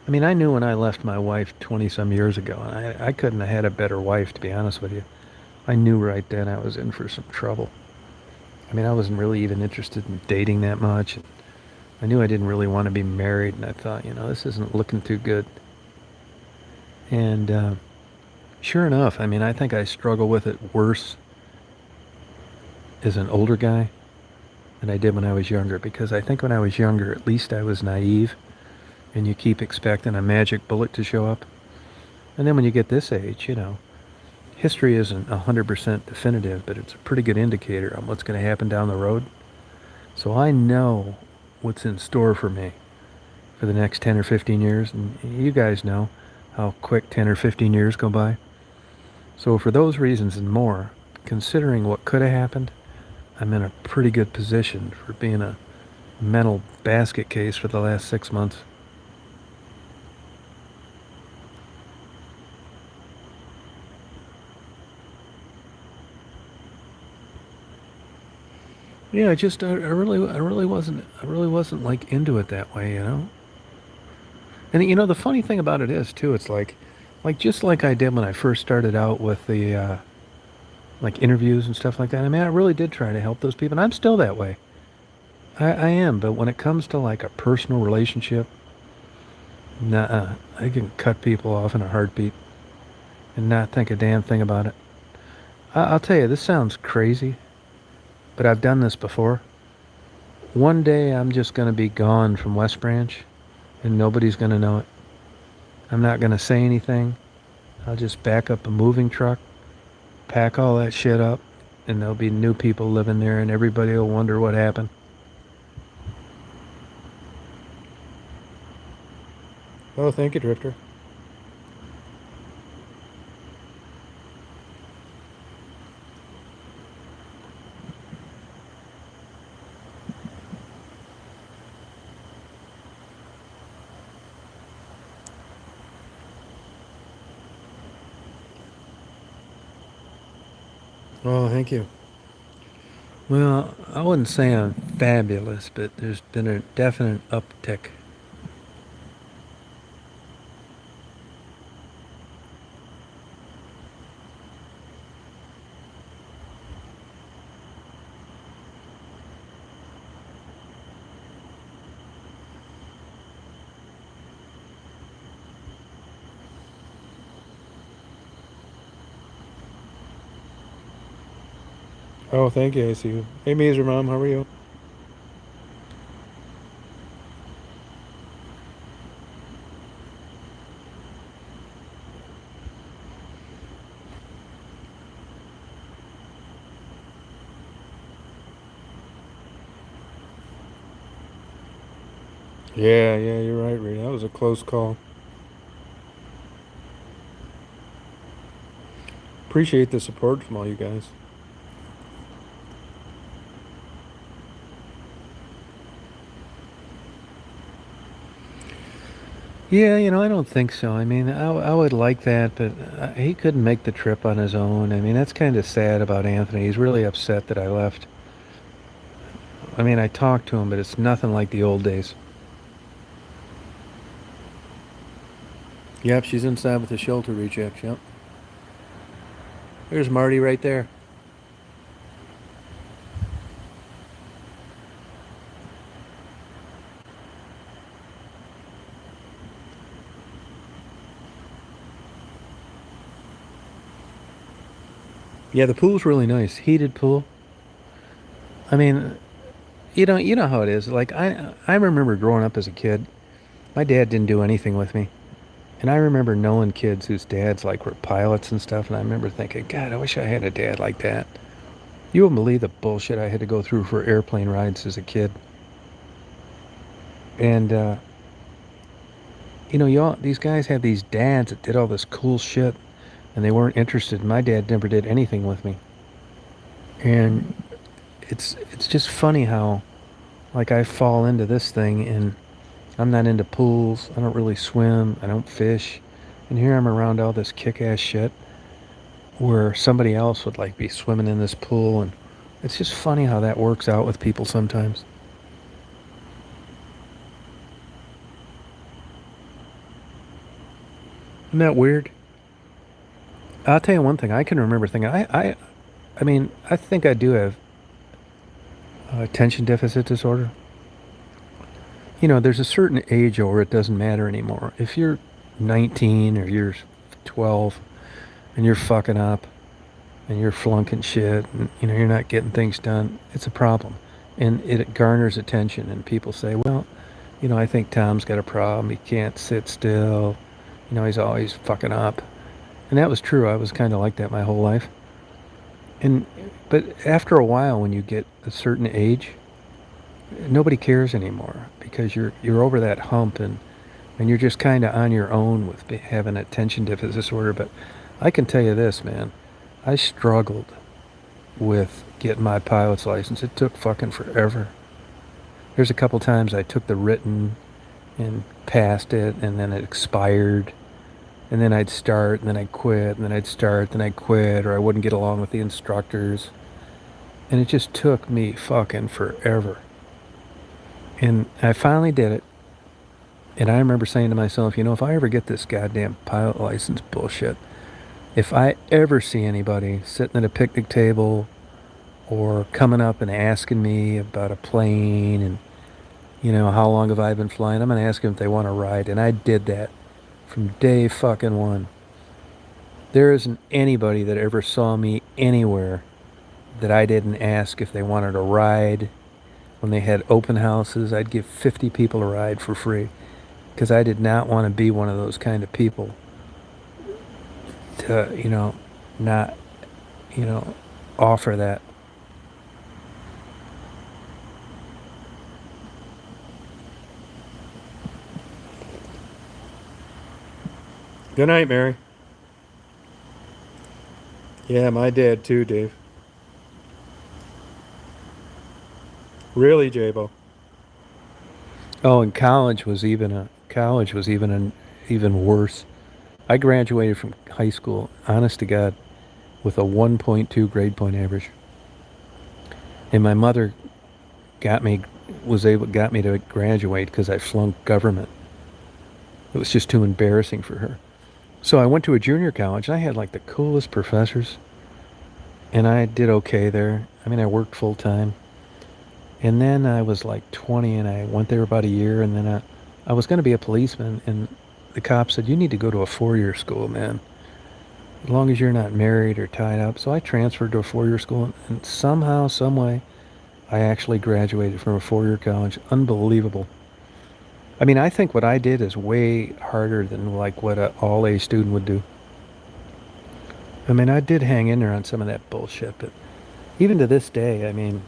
I mean, I knew when I left my wife 20 some years ago, and I couldn't have had a better wife, to be honest with you. I knew right then I was in for some trouble. I mean, I wasn't really even interested in dating that much. I knew I didn't really want to be married, and I thought, this isn't looking too good. And sure enough, I mean, I think I struggle with it worse as an older guy than I did when I was younger, because I think when I was younger, at least I was naive, and you keep expecting a magic bullet to show up. And then when you get this age, history isn't 100% definitive, but it's a pretty good indicator on what's going to happen down the road. So I know what's in store for me for the next 10 or 15 years, and you guys know how quick 10 or 15 years go by. So for those reasons and more, considering what could have happened, I'm in a pretty good position for being a mental basket case for the last 6 months. Yeah, I really wasn't like into it that way. And the funny thing about it is too, it's like just like I did when I first started out with the like interviews and stuff like that. I mean, I really did try to help those people, and I'm still that way. I am, but when it comes to like a personal relationship, nah, I can cut people off in a heartbeat and not think a damn thing about it. I'll tell you, this sounds crazy, but I've done this before. One day I'm just going to be gone from West Branch and nobody's going to know it. I'm not going to say anything. I'll just back up a moving truck, pack all that shit up, and there'll be new people living there and everybody will wonder what happened. Oh, thank you, Drifter. Oh, thank you. Well, I wouldn't say I'm fabulous, but there's been a definite uptick. Oh, thank you. I see you. Hey, Mazer Mom, how are you? Yeah, yeah, you're right, Rita. That was a close call. Appreciate the support from all you guys. Yeah, I don't think so. I mean, I would like that, but he couldn't make the trip on his own. I mean, that's kind of sad about Anthony. He's really upset that I left. I mean, I talked to him, but it's nothing like the old days. Yep, she's inside with the shelter rejects. Yep. There's Marty right there. Yeah, the pool's really nice. Heated pool. I mean, you know how it is. Like I remember growing up as a kid. My dad didn't do anything with me. And I remember knowing kids whose dads like were pilots and stuff, and I remember thinking, God, I wish I had a dad like that. You wouldn't believe the bullshit I had to go through for airplane rides as a kid. And these guys had these dads that did all this cool shit, and they weren't interested. My dad never did anything with me, and it's just funny how like I fall into this thing, and I'm not into pools. I don't really swim. I don't fish, and here I'm around all this kick-ass shit where somebody else would like be swimming in this pool, and it's just funny how that works out with people sometimes. Isn't that weird? I'll tell you one thing. I can remember thinking, I mean, I think I do have attention deficit disorder. There's a certain age where it doesn't matter anymore. If you're 19 or you're 12 and you're fucking up and you're flunking shit and you're not getting things done, it's a problem. And it garners attention and people say, well, I think Tom's got a problem. He can't sit still. He's always fucking up. And that was true. I was kind of like that my whole life. And but after a while when you get a certain age, nobody cares anymore because you're over that hump and you're just kind of on your own with having attention deficit disorder. But I can tell you this, man, I struggled with getting my pilot's license. It took fucking forever. There's a couple times I took the written and passed it, and then it expired, and then I'd start, and then I'd quit, and then I'd start, then I'd quit, or I wouldn't get along with the instructors, and it just took me fucking forever. And I finally did it, and I remember saying to myself, if I ever get this goddamn pilot license bullshit, if I ever see anybody sitting at a picnic table or coming up and asking me about a plane and, how long have I been flying, I'm going to ask them if they want to ride. And I did that from day fucking one. There isn't anybody that ever saw me anywhere that I didn't ask if they wanted a ride. When they had open houses, I'd give 50 people a ride for free because I did not want to be one of those kind of people to, not, you know, offer that. Good night, Mary. Yeah, my dad too, Dave. Really, Jabo. Oh, and college was even worse. I graduated from high school, honest to God, with a 1.2 grade point average. And my mother got me got me to graduate because I flunked government. It was just too embarrassing for her. So I went to a junior college. I had like the coolest professors, and I did okay there. I mean, I worked full time. And then I was like 20, and I went there about a year, and then I was going to be a policeman, and the cop said, "You need to go to a 4-year school, man, as long as you're not married or tied up." So I transferred to a 4-year school, and somehow, some way, I actually graduated from a 4-year college. Unbelievable. I mean, I think what I did is way harder than like what a all A student would do. I mean, I did hang in there on some of that bullshit, but even to this day, I mean,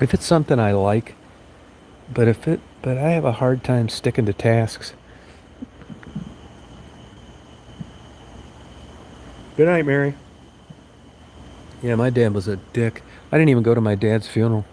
if it's something I like, but I have a hard time sticking to tasks. Good night, Mary. Yeah, my dad was a dick. I didn't even go to my dad's funeral.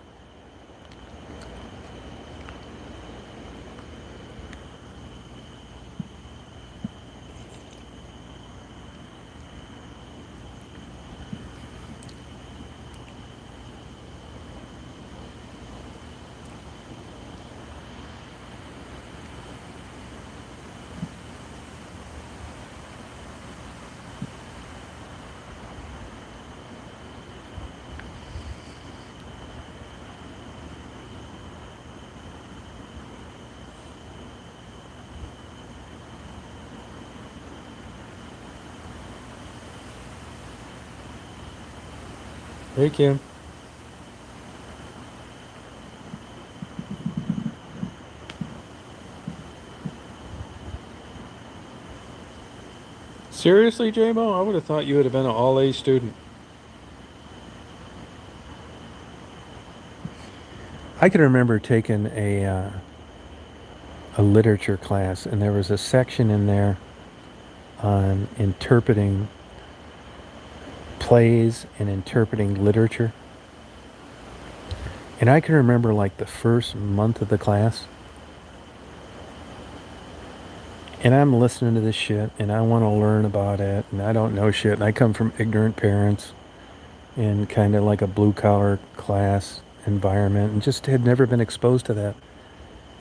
Hey, Kim. Seriously, J-Mo? I would have thought you would have been an all A student. I can remember taking a literature class, and there was a section in there on interpreting plays and interpreting literature. And I can remember like the first month of the class, and I'm listening to this shit, and I want to learn about it, and I don't know shit, and I come from ignorant parents and kind of like a blue collar class environment, and just had never been exposed to that.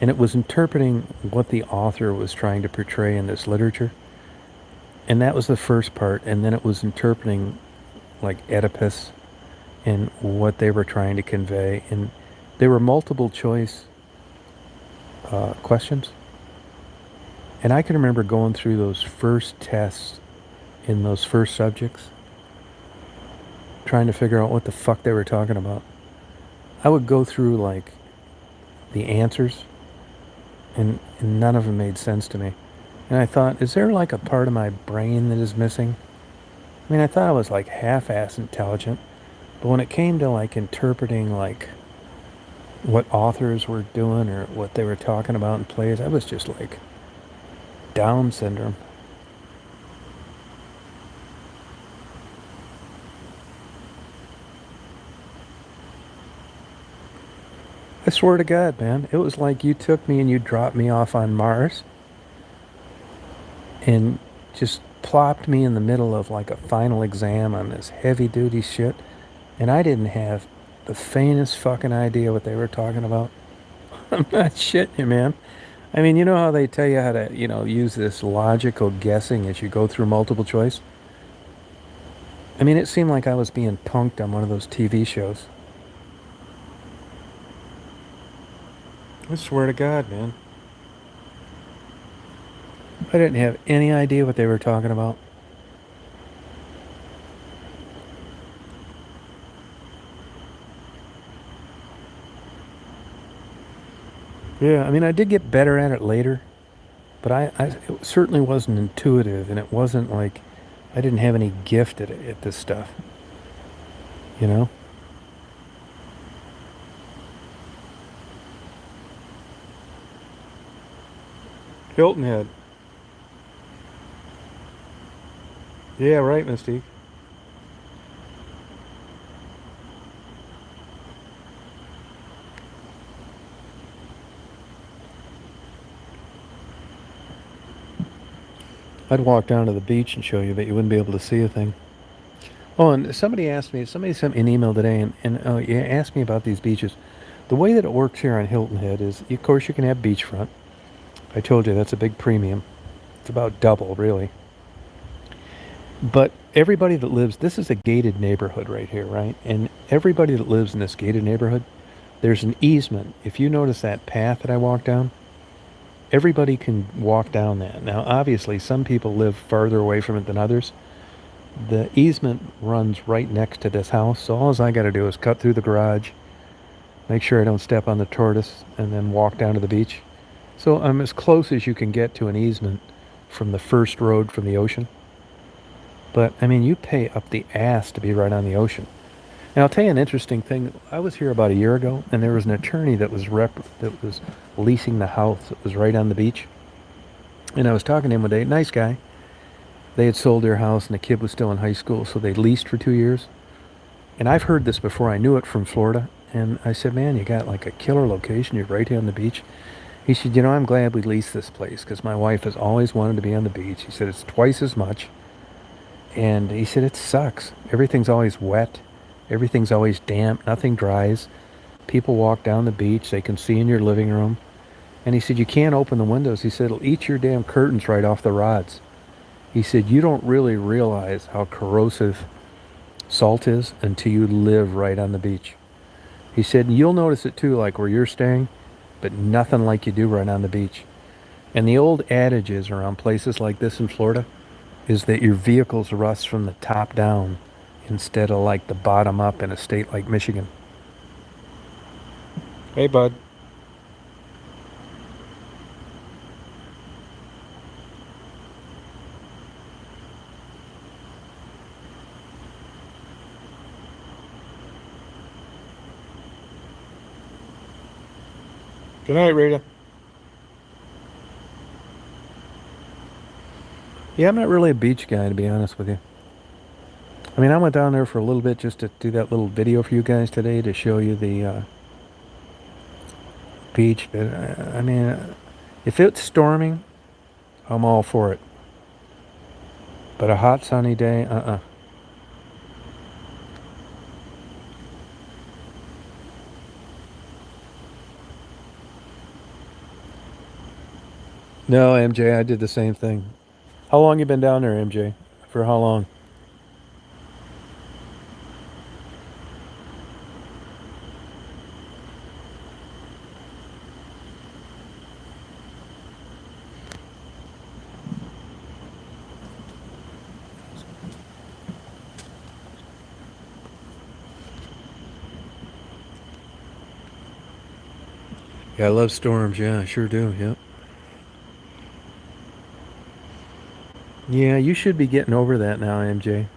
And it was interpreting what the author was trying to portray in this literature. And that was the first part. And then it was interpreting like Oedipus and what they were trying to convey. And there were multiple choice questions. And I can remember going through those first tests in those first subjects, trying to figure out what the fuck they were talking about. I would go through like the answers, and none of them made sense to me. And I thought, is there like a part of my brain that is missing? I mean, I thought I was like half-ass intelligent, but when it came to like interpreting like what authors were doing or what they were talking about in plays, I was just like Down syndrome. I swear to God, man, it was like you took me and you dropped me off on Mars and just plopped me in the middle of like a final exam on this heavy duty shit, and I didn't have the faintest fucking idea what they were talking about. I'm not shitting you, man. I mean, you know how they tell you how to, use this logical guessing as you go through multiple choice? I mean, it seemed like I was being punked on one of those TV shows. I swear to God, man. I didn't have any idea what they were talking about. Yeah, I mean, I did get better at it later, but it certainly wasn't intuitive, and it wasn't like I didn't have any gift at this stuff, you know? Hilton Head. Yeah, right, Mystique. I'd walk down to the beach and show you, but you wouldn't be able to see a thing. Oh, and somebody sent me an email today, and yeah, asked me about these beaches. The way that it works here on Hilton Head is, of course, you can have beachfront. I told you that's a big premium. It's about double, really. But everybody that lives, this is a gated neighborhood right here, right? And everybody that lives in this gated neighborhood, there's an easement. If you notice that path that I walk down, everybody can walk down that. Now, obviously, some people live farther away from it than others. The easement runs right next to this house, so all I got to do is cut through the garage, make sure I don't step on the tortoise, and then walk down to the beach. So I'm as close as you can get to an easement from the first road from the ocean. But I mean, you pay up the ass to be right on the ocean. And I'll tell you an interesting thing. I was here about a year ago, and there was an attorney that was leasing the house that was right on the beach. And I was talking to him one day. Nice guy. They had sold their house, and the kid was still in high school, so they leased for 2 years. And I've heard this before. I knew it from Florida. And I said, man, you got like a killer location. You're right here on the beach. He said, you know, I'm glad we leased this place because my wife has always wanted to be on the beach. He said, it's twice as much. And he said, it sucks. Everything's always wet. Everything's always damp. Nothing dries. People walk down the beach. They can see in your living room. And he said, you can't open the windows. He said, it'll eat your damn curtains right off the rods. He said, you don't really realize how corrosive salt is until you live right on the beach. He said, and you'll notice it too, like where you're staying, but nothing like you do right on the beach. And the old adage is around places like this in Florida is that your vehicles rust from the top down instead of like the bottom up in a state like Michigan. Hey, bud. Good night, Rita. Yeah, I'm not really a beach guy, to be honest with you. I mean, I went down there for a little bit just to do that little video for you guys today to show you the beach. But I mean, if it's storming, I'm all for it. But a hot sunny day, No, MJ, I did the same thing. How long you been down there, MJ? For how long? Yeah, I love storms. Yeah, I sure do. Yep. Yeah, you should be getting over that now, MJ.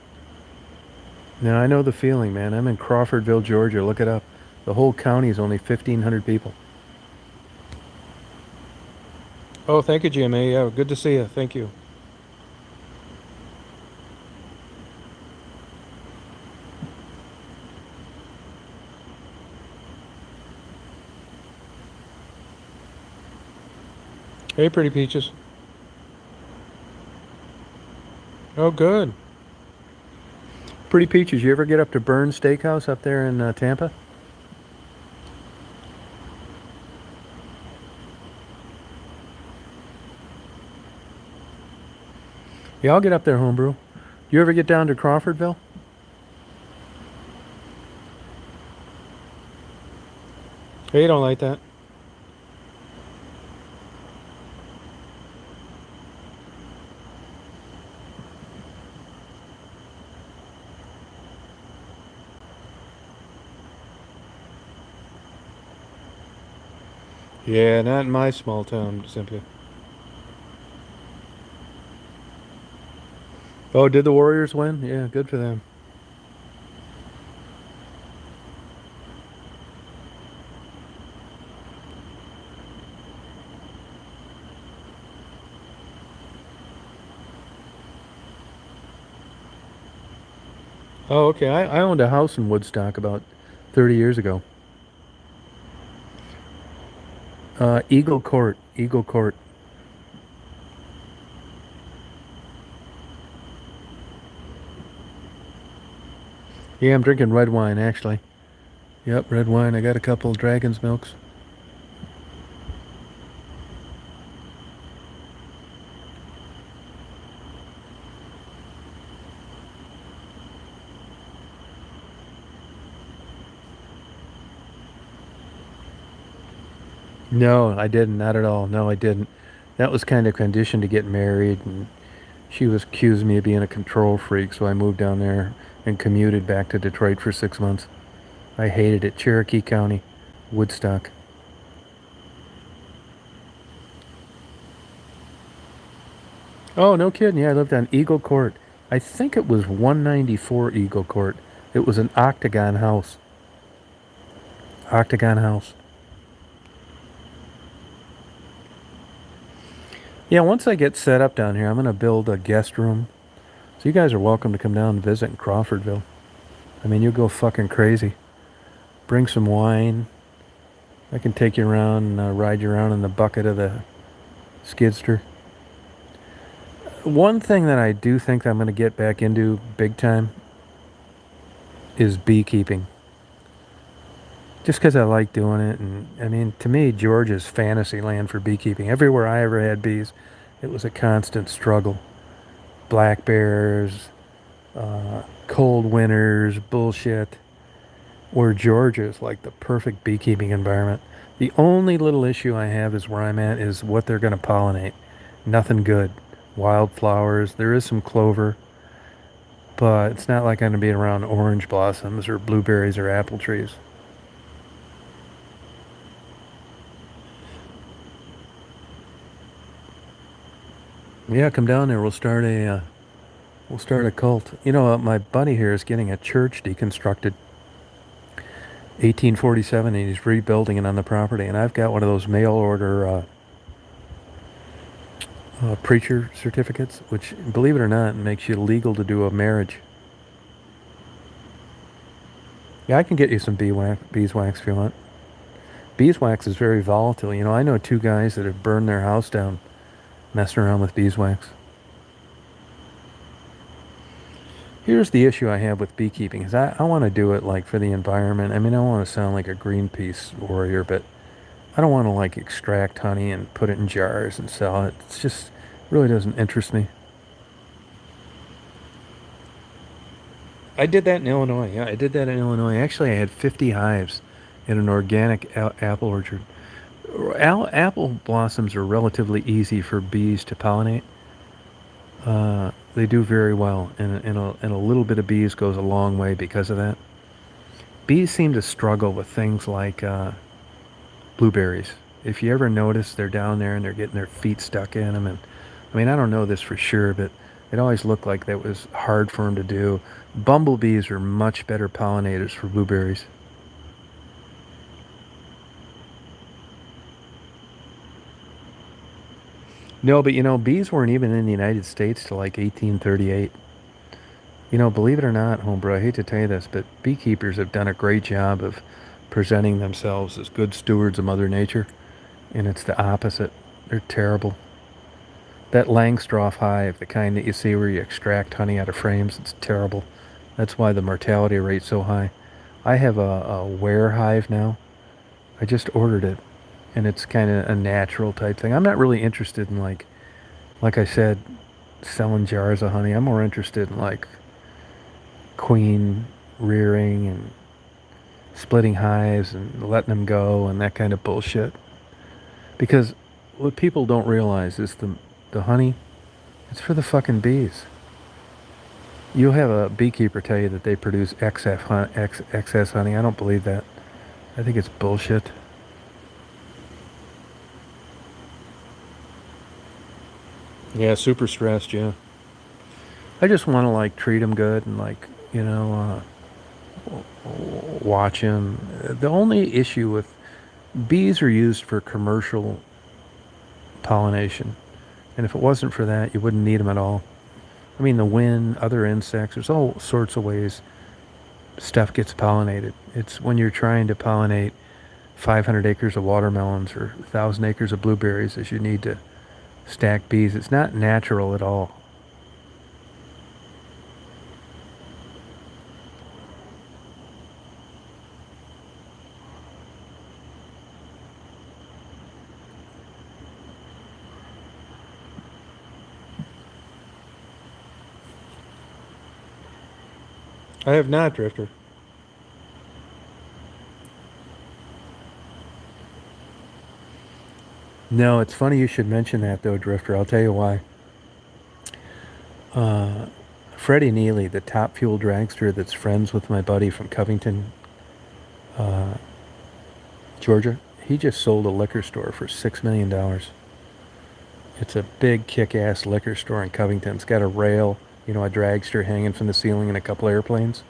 Now I know the feeling, man. I'm in Crawfordville, Georgia. Look it up. The whole county is only 1,500 people. Oh, thank you, GMA. Yeah, good to see you. Thank you. Hey, pretty peaches. Oh, good. Pretty peaches. You ever get up to Burns Steakhouse up there in Tampa? Yeah, I'll get up there, homebrew. You ever get down to Crawfordville? Hey, you don't like that? Yeah, not in my small town, simply. Oh, did the Warriors win? Yeah, good for them. Oh, okay. I owned a house in Woodstock about 30 years ago. Eagle Court. Eagle Court. Yeah, I'm drinking red wine, actually. Yep, red wine. I got a couple Dragon's Milks. No, I didn't. Not at all. No, I didn't. That was kind of conditioned to get married, and she was accusing me of being a control freak, so I moved down there and commuted back to Detroit for 6 months. I hated it. Cherokee County, Woodstock. Oh, no kidding. Yeah, I lived on Eagle Court. I think it was 194 Eagle Court. It was an octagon house. Octagon house. Yeah, once I get set up down here, I'm going to build a guest room. So you guys are welcome to come down and visit in Crawfordville. I mean, you'll go fucking crazy. Bring some wine. I can take you around and ride you around in the bucket of the skidster. One thing that I do think I'm going to get back into big time is beekeeping. Just because I like doing it. And I mean, to me, Georgia's fantasy land for beekeeping. Everywhere I ever had bees, it was a constant struggle. Black bears, cold winters, bullshit. Where Georgia is like the perfect beekeeping environment. The only little issue I have is where I'm at is what they're going to pollinate. Nothing good. Wildflowers. There is some clover, but it's not like I'm going to be around orange blossoms or blueberries or apple trees. Yeah, come down there. We'll start a cult. My buddy here is getting a church deconstructed, 1847, and he's rebuilding it on the property. And I've got one of those mail order preacher certificates, which, believe it or not, makes you legal to do a marriage. Yeah, I can get you some beeswax if you want. Beeswax is very volatile. I know two guys that have burned their house down messing around with beeswax. Here's the issue I have with beekeeping is I want to do it like for the environment. I mean, I don't want to sound like a Greenpeace warrior, but I don't want to like extract honey and put it in jars and sell it. It's just really doesn't interest me. I did that in Illinois. Yeah, I did that in Illinois. Actually, I had 50 hives in an organic apple orchard. Apple blossoms are relatively easy for bees to pollinate. They do very well, and a little bit of bees goes a long way because of that. Bees seem to struggle with things like blueberries. If you ever notice, they're down there and they're getting their feet stuck in them. And I mean, I don't know this for sure, but it always looked like that was hard for them to do. Bumblebees are much better pollinators for blueberries. No, but bees weren't even in the United States till like 1838. Believe it or not, homebrew, I hate to tell you this, but beekeepers have done a great job of presenting themselves as good stewards of Mother Nature, and it's the opposite. They're terrible. That Langstroth hive, the kind that you see where you extract honey out of frames, it's terrible. That's why the mortality rate's so high. I have a ware hive now. I just ordered it, and it's kind of a natural type thing. I'm not really interested in like I said, selling jars of honey. I'm more interested in like queen rearing and splitting hives and letting them go and that kind of bullshit. Because what people don't realize is the honey, it's for the fucking bees. You'll have a beekeeper tell you that they produce excess honey. I don't believe that. I think it's bullshit. Yeah, super stressed. Yeah, I just want to like treat them good and like watch them. The only issue with bees are used for commercial pollination, and if it wasn't for that, you wouldn't need them at all. I mean, the wind, other insects, there's all sorts of ways stuff gets pollinated. It's when you're trying to pollinate 500 acres of watermelons or 1,000 acres of blueberries as you need to stack bees. It's not natural at all. I have not, Drifter. No, it's funny you should mention that, though, Drifter. I'll tell you why. Uh, Freddie Neely, the top fuel dragster that's friends with my buddy from Covington, uh, Georgia, he just sold a liquor store for $6 million. It's a big kick-ass liquor store in Covington. It's got a rail, a dragster hanging from the ceiling and a couple airplanes.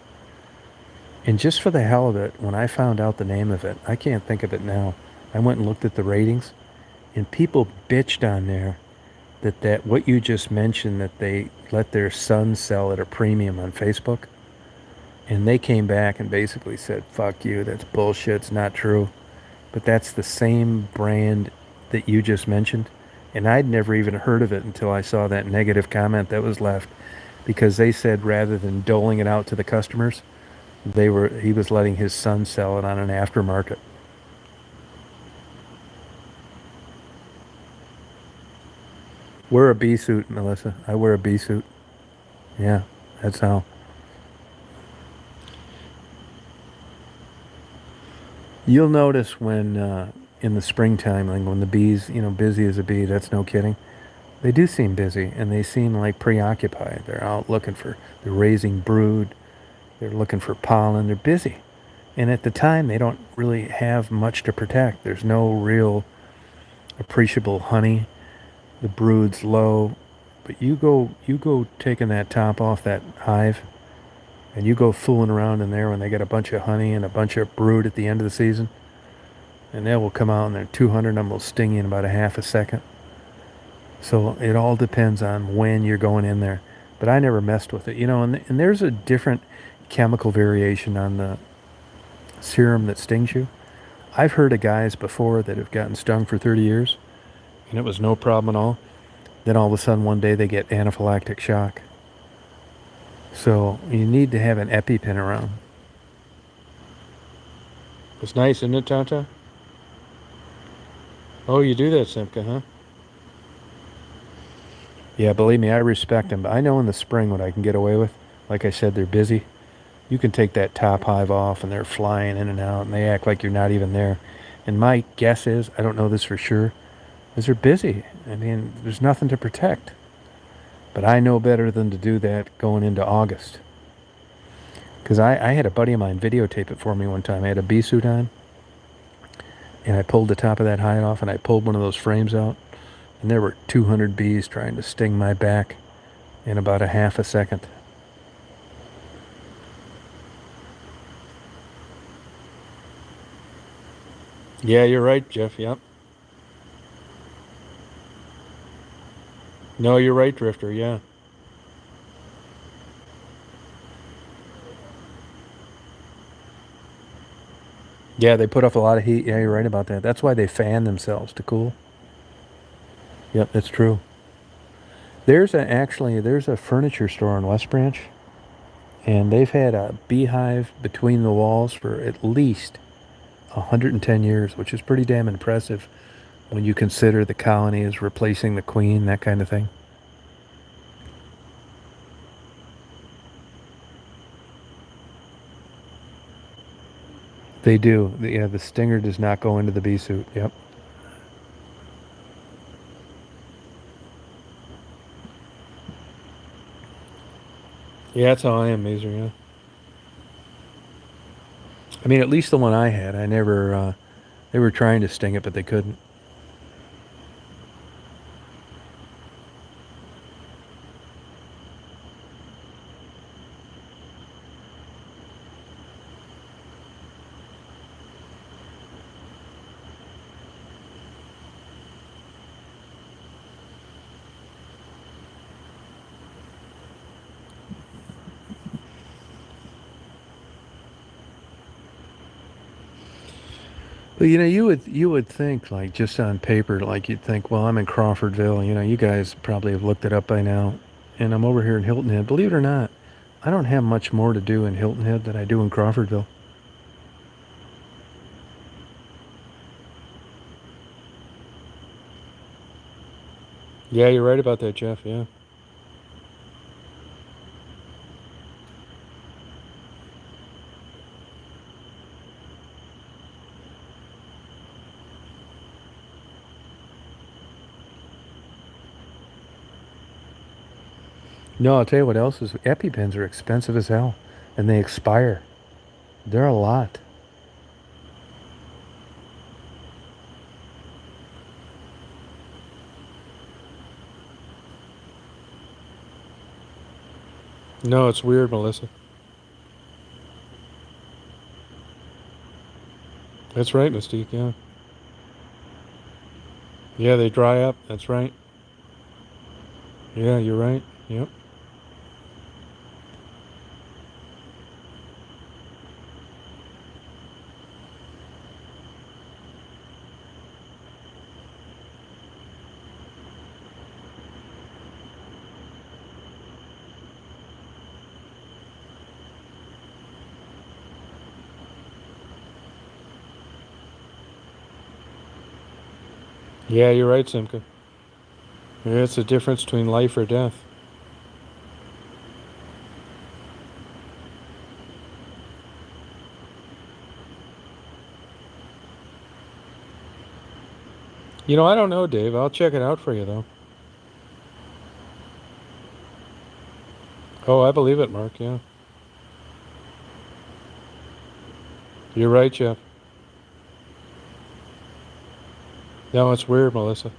And just for the hell of it, when I found out the name of it, I can't think of it now. I went and looked at the ratings, and people bitched on there that what you just mentioned, that they let their son sell at a premium on Facebook, and they came back and basically said, "Fuck you, that's bullshit. It's not true." But that's the same brand that you just mentioned, and I'd never even heard of it until I saw that negative comment that was left, because they said rather than doling it out to the customers, he was letting his son sell it on an aftermarket. Wear a bee suit, Melissa. I wear a bee suit. Yeah, that's how. You'll notice when in the springtime, like when the bees, busy as a bee. That's no kidding. They do seem busy, and they seem like preoccupied. They're out they're raising brood. They're looking for pollen. They're busy. And at the time, they don't really have much to protect. There's no real appreciable honey. The brood's low. But you go taking that top off that hive, and you go fooling around in there when they get a bunch of honey and a bunch of brood at the end of the season, and they will come out and they're 200 of them will sting you in about a half a second. So it all depends on when you're going in there. But I never messed with it, and there's a different chemical variation on the serum that stings you. I've heard of guys before that have gotten stung for 30 years, and it was no problem at all. Then all of a sudden one day they get anaphylactic shock. So you need to have an EpiPen around. It's nice, isn't it, Tata? Oh, you do that, Simca, huh? Yeah, believe me, I respect them. But I know in the spring what I can get away with. Like I said, they're busy. You can take that top hive off and they're flying in and out and they act like you're not even there. And my guess is, I don't know this for sure, is they're busy. I mean, there's nothing to protect. But I know better than to do that going into August. Because I had a buddy of mine videotape it for me one time. I had a bee suit on, and I pulled the top of that hide off, and I pulled one of those frames out, and there were 200 bees trying to sting my back in about a half a second. Yeah, you're right, Jeff. Yep. No, you're right, Drifter. Yeah. Yeah, they put off a lot of heat. Yeah, you're right about that. That's why they fan themselves to cool. Yep, that's true. There's a furniture store in West Branch, and they've had a beehive between the walls for at least 110 years, which is pretty damn impressive when you consider the colony is replacing the queen, that kind of thing. They do. Yeah, the stinger does not go into the bee suit. Yep. Yeah, that's how I am, Mazer. Yeah. I mean, at least the one I had, I never. They were trying to sting it, but they couldn't. Well, you would think like just on paper, like you'd think, well, I'm in Crawfordville. You guys probably have looked it up by now, and I'm over here in Hilton Head. Believe it or not, I don't have much more to do in Hilton Head than I do in Crawfordville. Yeah, you're right about that, Jeff. Yeah. No, I'll tell you what else is. EpiPens are expensive as hell, and they expire. They're a lot. No, it's weird, Melissa. That's right, Mystique. Yeah. Yeah, they dry up. That's right. Yeah, you're right. Yep. Yeah, you're right, Simka. Yeah, it's the difference between life or death. I don't know, Dave. I'll check it out for you, though. Oh, I believe it, Mark. Yeah. You're right, Jeff. No, it's weird, Melissa.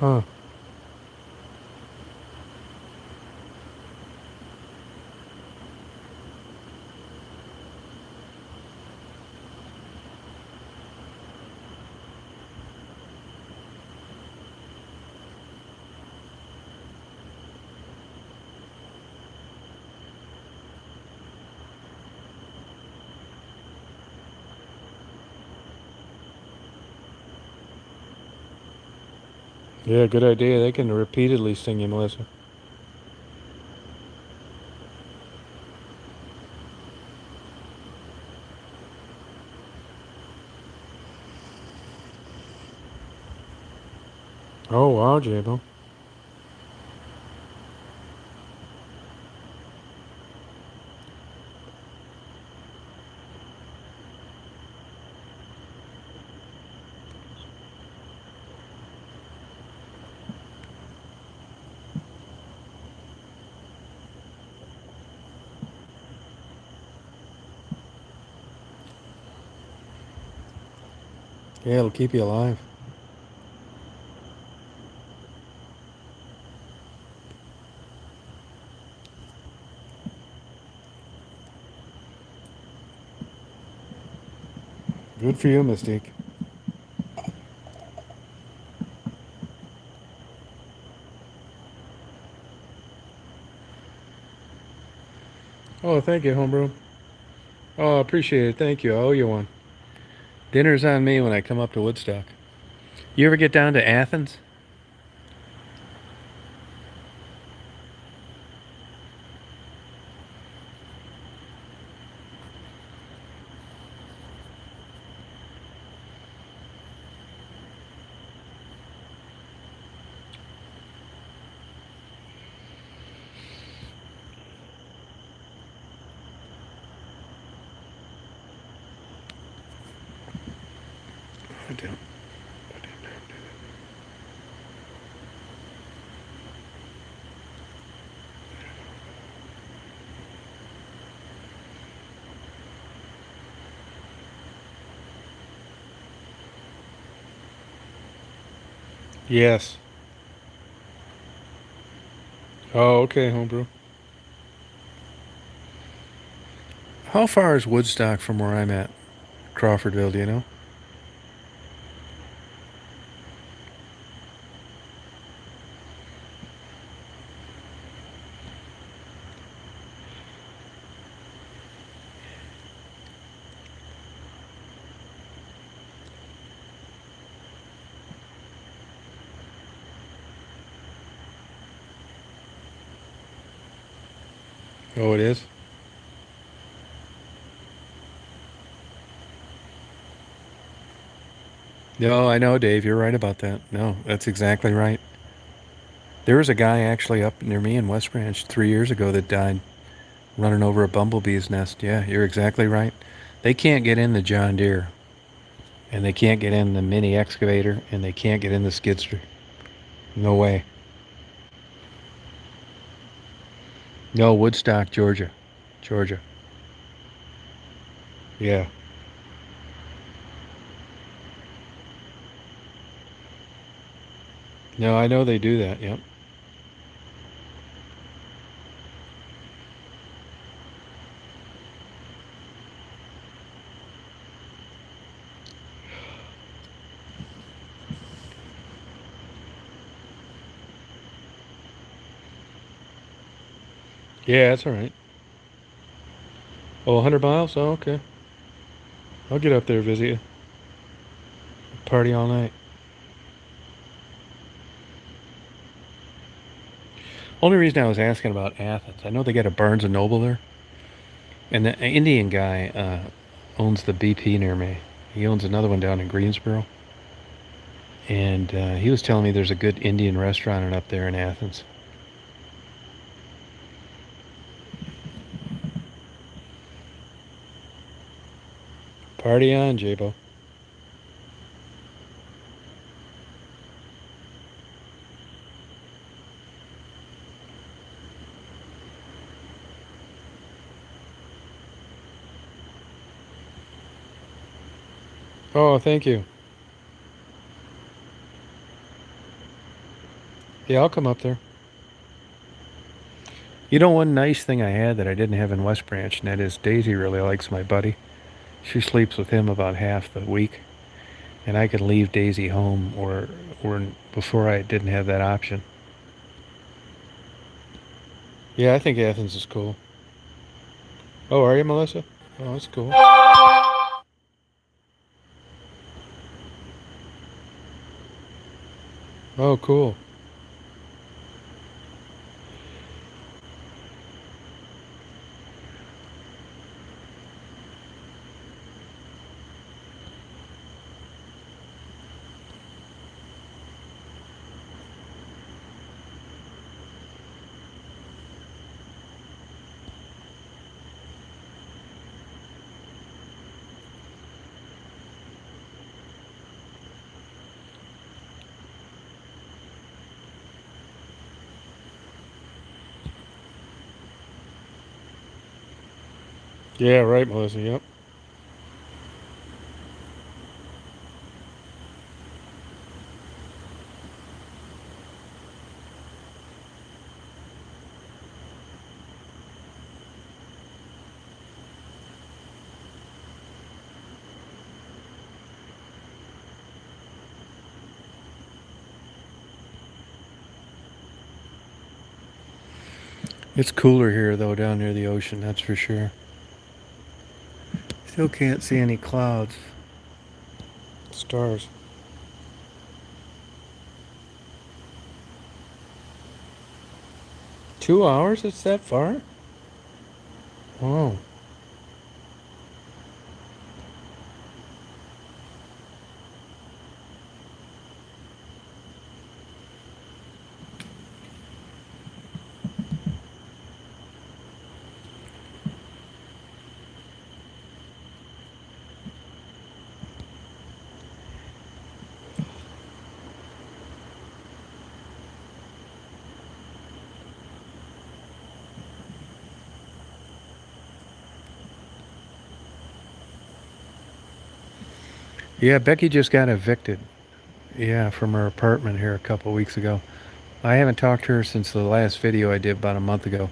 Huh. Yeah, good idea. They can repeatedly sting you, Melissa. Oh, wow, Jabo. Yeah, it'll keep you alive. Good for you, Mystique. Oh, thank you, homebrew. Oh, I appreciate it. Thank you. I owe you one. Dinner's on me when I come up to Woodstock. You ever get down to Athens? I don't. Yes. Oh, okay, homebrew. How far is Woodstock from where I'm at? Crawfordville, do you know? Oh, it is? No, I know, Dave. You're right about that. No, that's exactly right. There was a guy actually up near me in West Branch 3 years ago that died running over a bumblebee's nest. Yeah, you're exactly right. They can't get in the John Deere, and they can't get in the mini excavator, and they can't get in the skidster. No way. No, Woodstock, Georgia. Georgia. Yeah. No, I know they do that. Yep. Yeah, that's all right. Oh, 100 miles? Oh, okay. I'll get up there, visit you. Party all night. Only reason I was asking about Athens, I know they got a Barnes and Noble there, and the Indian guy owns the BP near me. He owns another one down in Greensboro, and he was telling me there's a good Indian restaurant up there in Athens. Party on, Jabo. Oh, thank you. Yeah, I'll come up there. You know, one nice thing I had that I didn't have in West Branch, and that is Daisy really likes my buddy. She sleeps with him about half the week, and I could leave Daisy home, or before I didn't have that option. Yeah, I think Athens is cool. Oh, are you, Melissa? Oh, that's cool. Oh, cool. Yeah, right, Melissa. Yep. It's cooler here, though, down near the ocean, that's for sure. Still can't see any clouds. Stars. 2 hours? It's that far? Oh. Yeah, Becky just got evicted. Yeah, from her apartment here a couple weeks ago. I haven't talked to her since the last video I did about a month ago.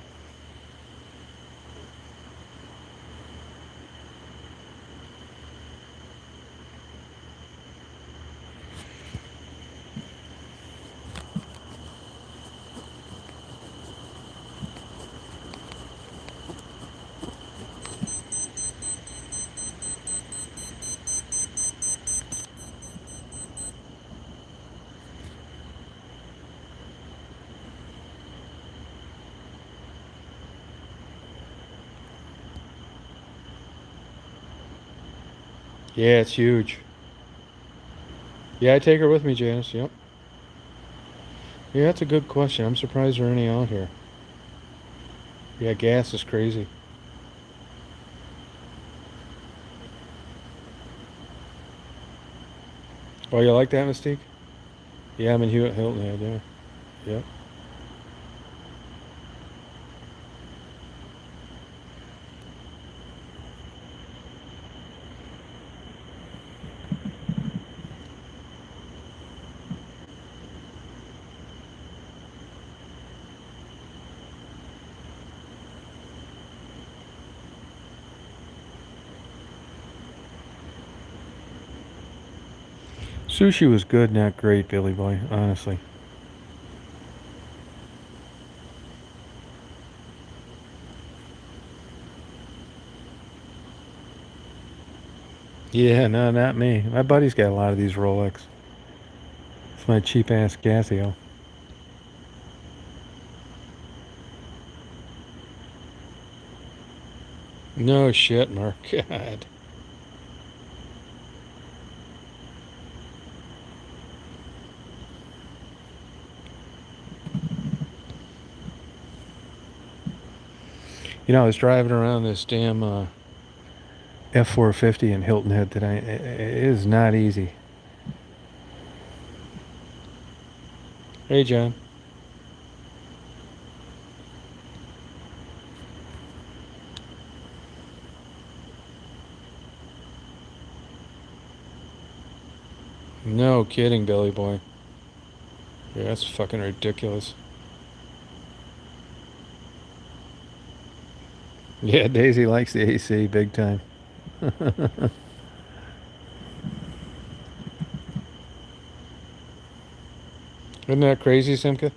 Yeah, it's huge. Yeah, I take her with me, Janice. Yep. Yeah, that's a good question. I'm surprised there are any out here. Yeah, gas is crazy. Oh, you like that, Mystique? Yeah, I'm in Hilton Head, yeah. Yep. Sushi was good, not great, Billy Boy, honestly. Yeah, no, not me. My buddy's got a lot of these Rolex. It's my cheap ass Casio. No shit, Mark. God. You know, I was driving around this damn F450 in Hilton Head today. It is not easy. Hey, John. No kidding, Billy Boy. Yeah, that's fucking ridiculous. Yeah, Daisy likes the AC big time. Isn't that crazy, Simka?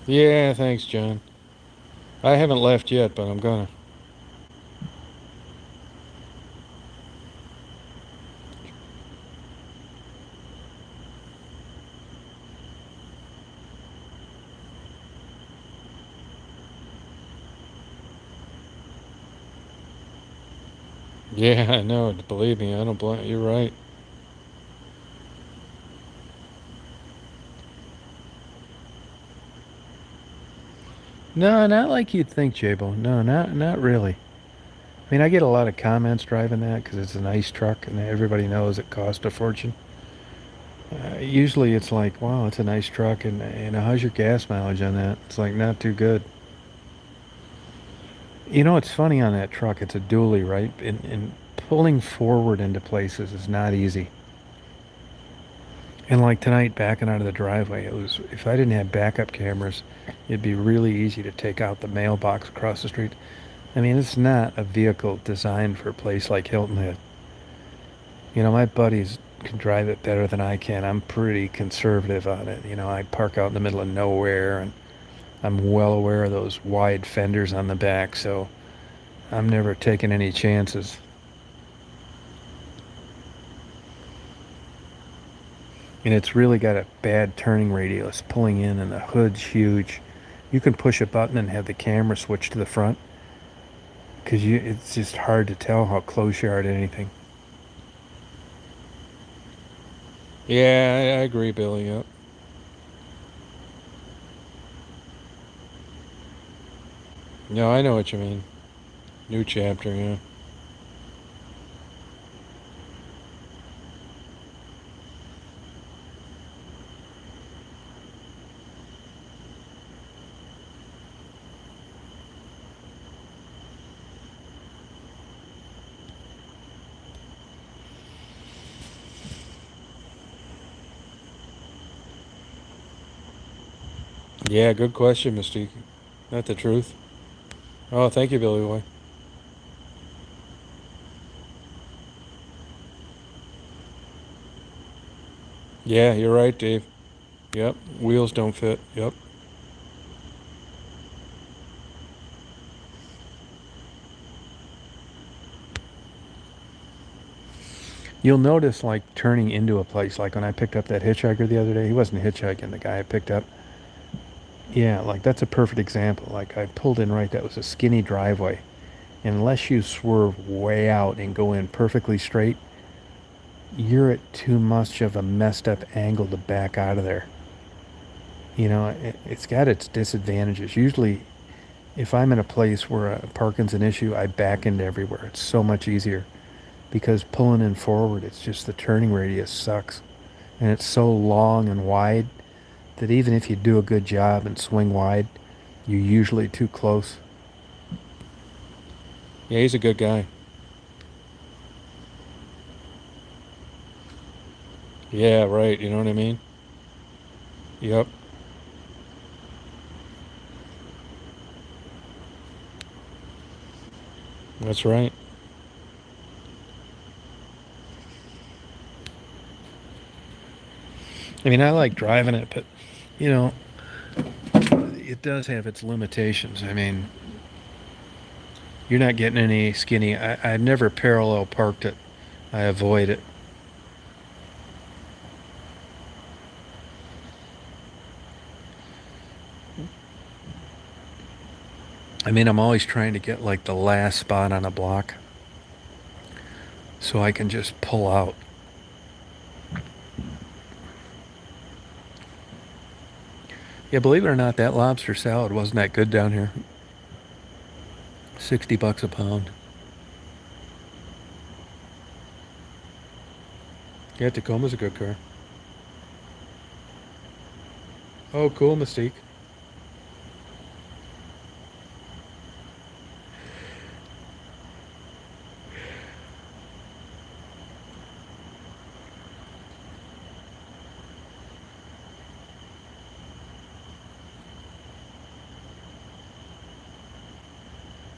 Yeah, thanks, John. I haven't left yet, but I'm gonna. Yeah, I know. Believe me, I don't blame. You're right. No, not like you'd think, Jabo. No, not really. I mean, I get a lot of comments driving that because it's a nice truck and everybody knows it costs a fortune. Usually it's like, wow, it's a nice truck and how's your gas mileage on that? It's like not too good. You know, it's funny on that truck. It's a dually, right? And pulling forward into places is not easy. And like tonight, backing out of the driveway, it was if I didn't have backup cameras, it'd be really easy to take out the mailbox across the street. I mean, it's not a vehicle designed for a place like Hilton Head. You know, my buddies can drive it better than I can. I'm pretty conservative on it. You know, I park out in the middle of nowhere and I'm well aware of those wide fenders on the back, so I'm never taking any chances. And it's really got a bad turning radius pulling in and the hood's huge. You can push a button and have the camera switch to the front because it's just hard to tell how close you are to anything. Yeah, I agree, Billy. Yep. No, I know what you mean. New chapter, yeah. Yeah, good question, Mystique. Not the truth. Oh, thank you, Billy Boy. Yeah, you're right, Dave. Yep, wheels don't fit. Yep. You'll notice, like, turning into a place, like when I picked up that hitchhiker the other day, he wasn't hitchhiking, the guy I picked up. Yeah, like, that's a perfect example. Like, I pulled in right, that was a skinny driveway. Unless you swerve way out and go in perfectly straight, you're at too much of a messed up angle to back out of there. It's got its disadvantages. Usually, if I'm in a place where parking's an issue, I back into everywhere. It's so much easier because pulling in forward, it's just the turning radius sucks. And it's so long and wide that even if you do a good job and swing wide, you're usually too close. Yeah, he's a good guy. Yeah, right. You know what I mean? Yep, that's right. I mean, I like driving it, but, you know, it does have its limitations. I mean, you're not getting any skinny. I've never parallel parked it. I avoid it. I mean, I'm always trying to get like the last spot on a block so I can just pull out. Yeah, believe it or not, that lobster salad wasn't that good down here. $60 a pound. Yeah, Tacoma's a good car. Oh, cool, Mystique.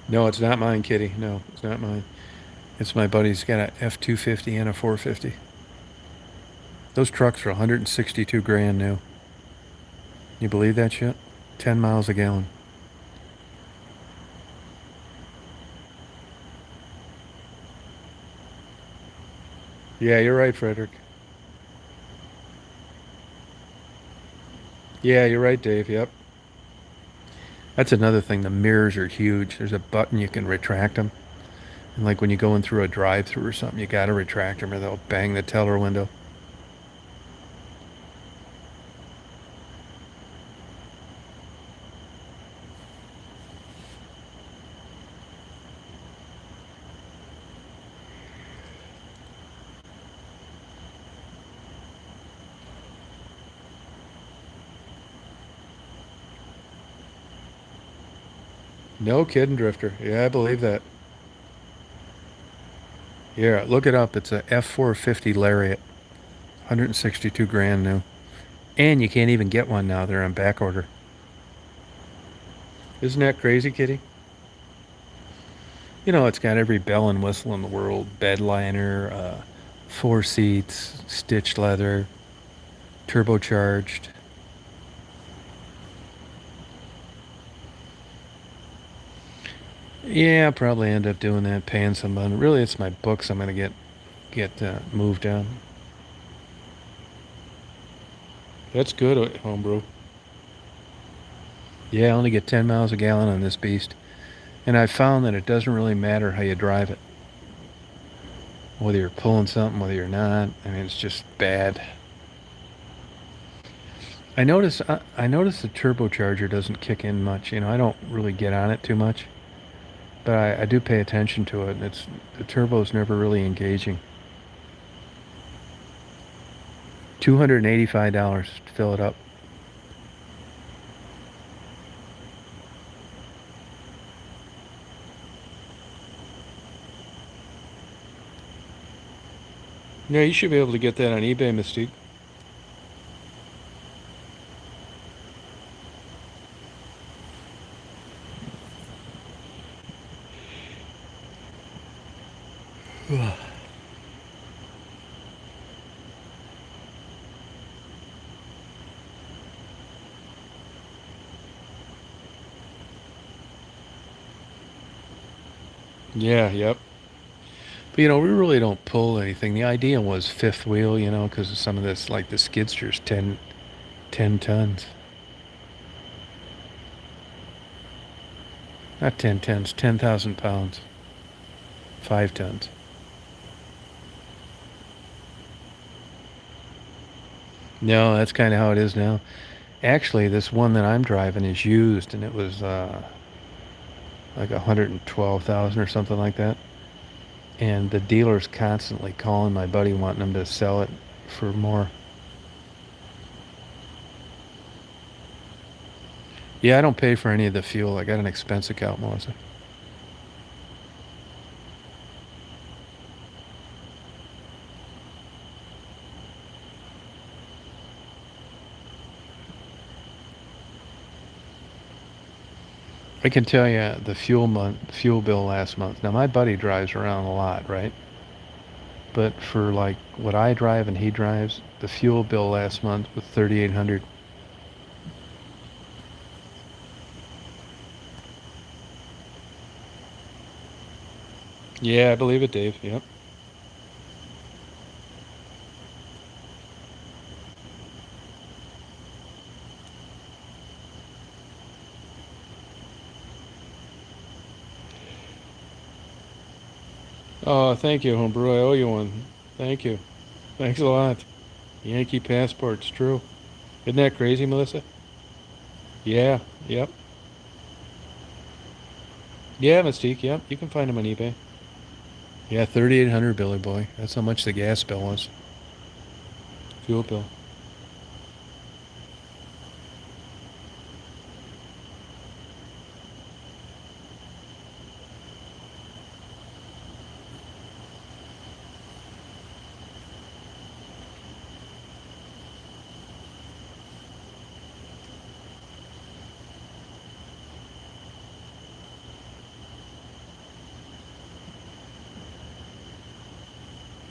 No, it's not mine, Kitty. No, it's not mine. It's my buddy's got a F-250 and a 450. Those trucks are 162 grand new. You believe that shit? 10 miles a gallon. Yeah, you're right, Frederick. Yeah, you're right, Dave. Yep. That's another thing. The mirrors are huge. There's a button you can retract them. And like when you go in through a drive-through or something, you got to retract them or they'll bang the teller window. No kidding, Drifter. Yeah, I believe that. Yeah, look it up. It's a F450 Lariat. 162 grand new. And you can't even get one now. They're on back order. Isn't that crazy, Kitty? It's got every bell and whistle in the world. Bed liner, 4 seats, stitched leather, turbocharged. Yeah, I'll probably end up doing that, paying somebody. Really, it's my books I'm gonna get moved down. That's good, homebrew. Yeah, I only get 10 miles a gallon on this beast. And I found that it doesn't really matter how you drive it. Whether you're pulling something, whether you're not. I mean, it's just bad. I notice the turbocharger doesn't kick in much. I don't really get on it too much, but I do pay attention to it. It's the turbo's never really engaging. $285 to fill it up. Yeah, you should be able to get that on eBay, Mystique. Yeah, yep. But we really don't pull anything. The idea was fifth wheel, because of some of this, like the skidster's 10 tons. Not 10 tons, 10,000 pounds. 5 tons. No, that's kind of how it is now. Actually, this one that I'm driving is used, and it was like 112,000 or something like that. And the dealer's constantly calling my buddy wanting him to sell it for more. Yeah, I don't pay for any of the fuel. I got an expense account, Melissa. I can tell you the fuel bill last month. Now my buddy drives around a lot, right? But for like what I drive and he drives, the fuel bill last month was 3,800. Yeah, I believe it, Dave. Yep. Oh, thank you, homebrew. I owe you one. Thank you. Thanks a lot. Yankee passport's true. Isn't that crazy, Melissa? Yeah. Yep. Yeah, Mystique. Yep. You can find them on eBay. Yeah, 3,800, Billy boy. That's how much the gas bill was. Fuel bill.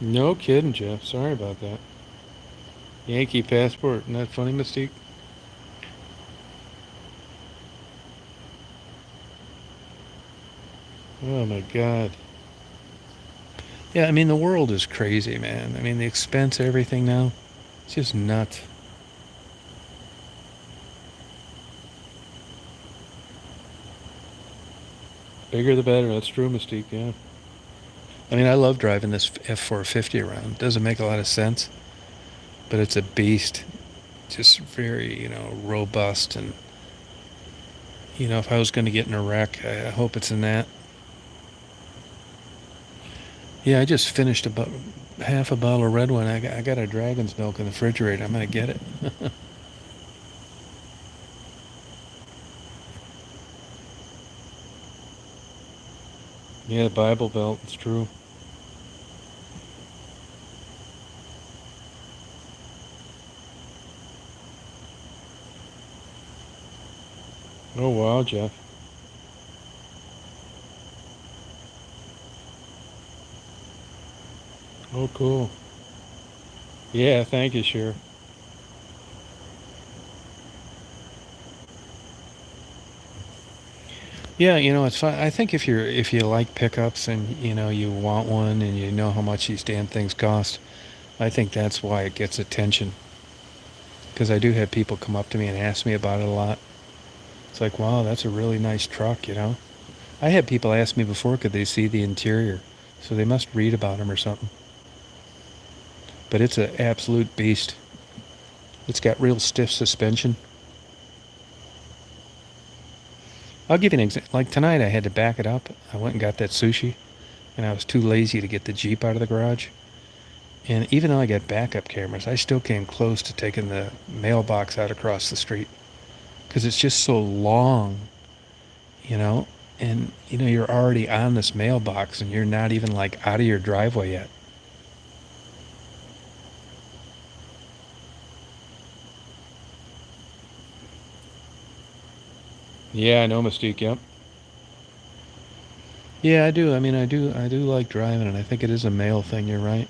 No kidding, Jeff. Sorry about that. Yankee passport. Isn't that funny, Mystique? Oh my God. Yeah, I mean the world is crazy, man. I mean the expense, everything now, it's just nuts. Bigger the better. That's true, Mystique. Yeah. I mean I love driving this F450 around. Doesn't make a lot of sense, but it's a beast. Just very, robust. And if I was going to get in a wreck, I hope it's in that. Yeah, I just finished about half a bottle of red wine. I got a dragon's milk in the refrigerator. I'm gonna get it. Yeah, Bible Belt. It's true. Oh wow, Jeff. Oh cool. Yeah, thank you, Cher. Yeah, it's fine. I think if you like pickups and you want one and you know how much these damn things cost, I think that's why it gets attention. Because I do have people come up to me and ask me about it a lot. It's like, wow, that's a really nice truck. I had people ask me before, could they see the interior? So they must read about them or something. But it's an absolute beast. It's got real stiff suspension. I'll give you an example. Like tonight, I had to back it up. I went and got that sushi, and I was too lazy to get the Jeep out of the garage. And even though I got backup cameras, I still came close to taking the mailbox out across the street because it's just so long, you know. And you're already on this mailbox, and you're not even like out of your driveway yet. Yeah, I know, Mystique. Yep. Yeah, I do. I mean, I do like driving, and I think it is a male thing. You're right.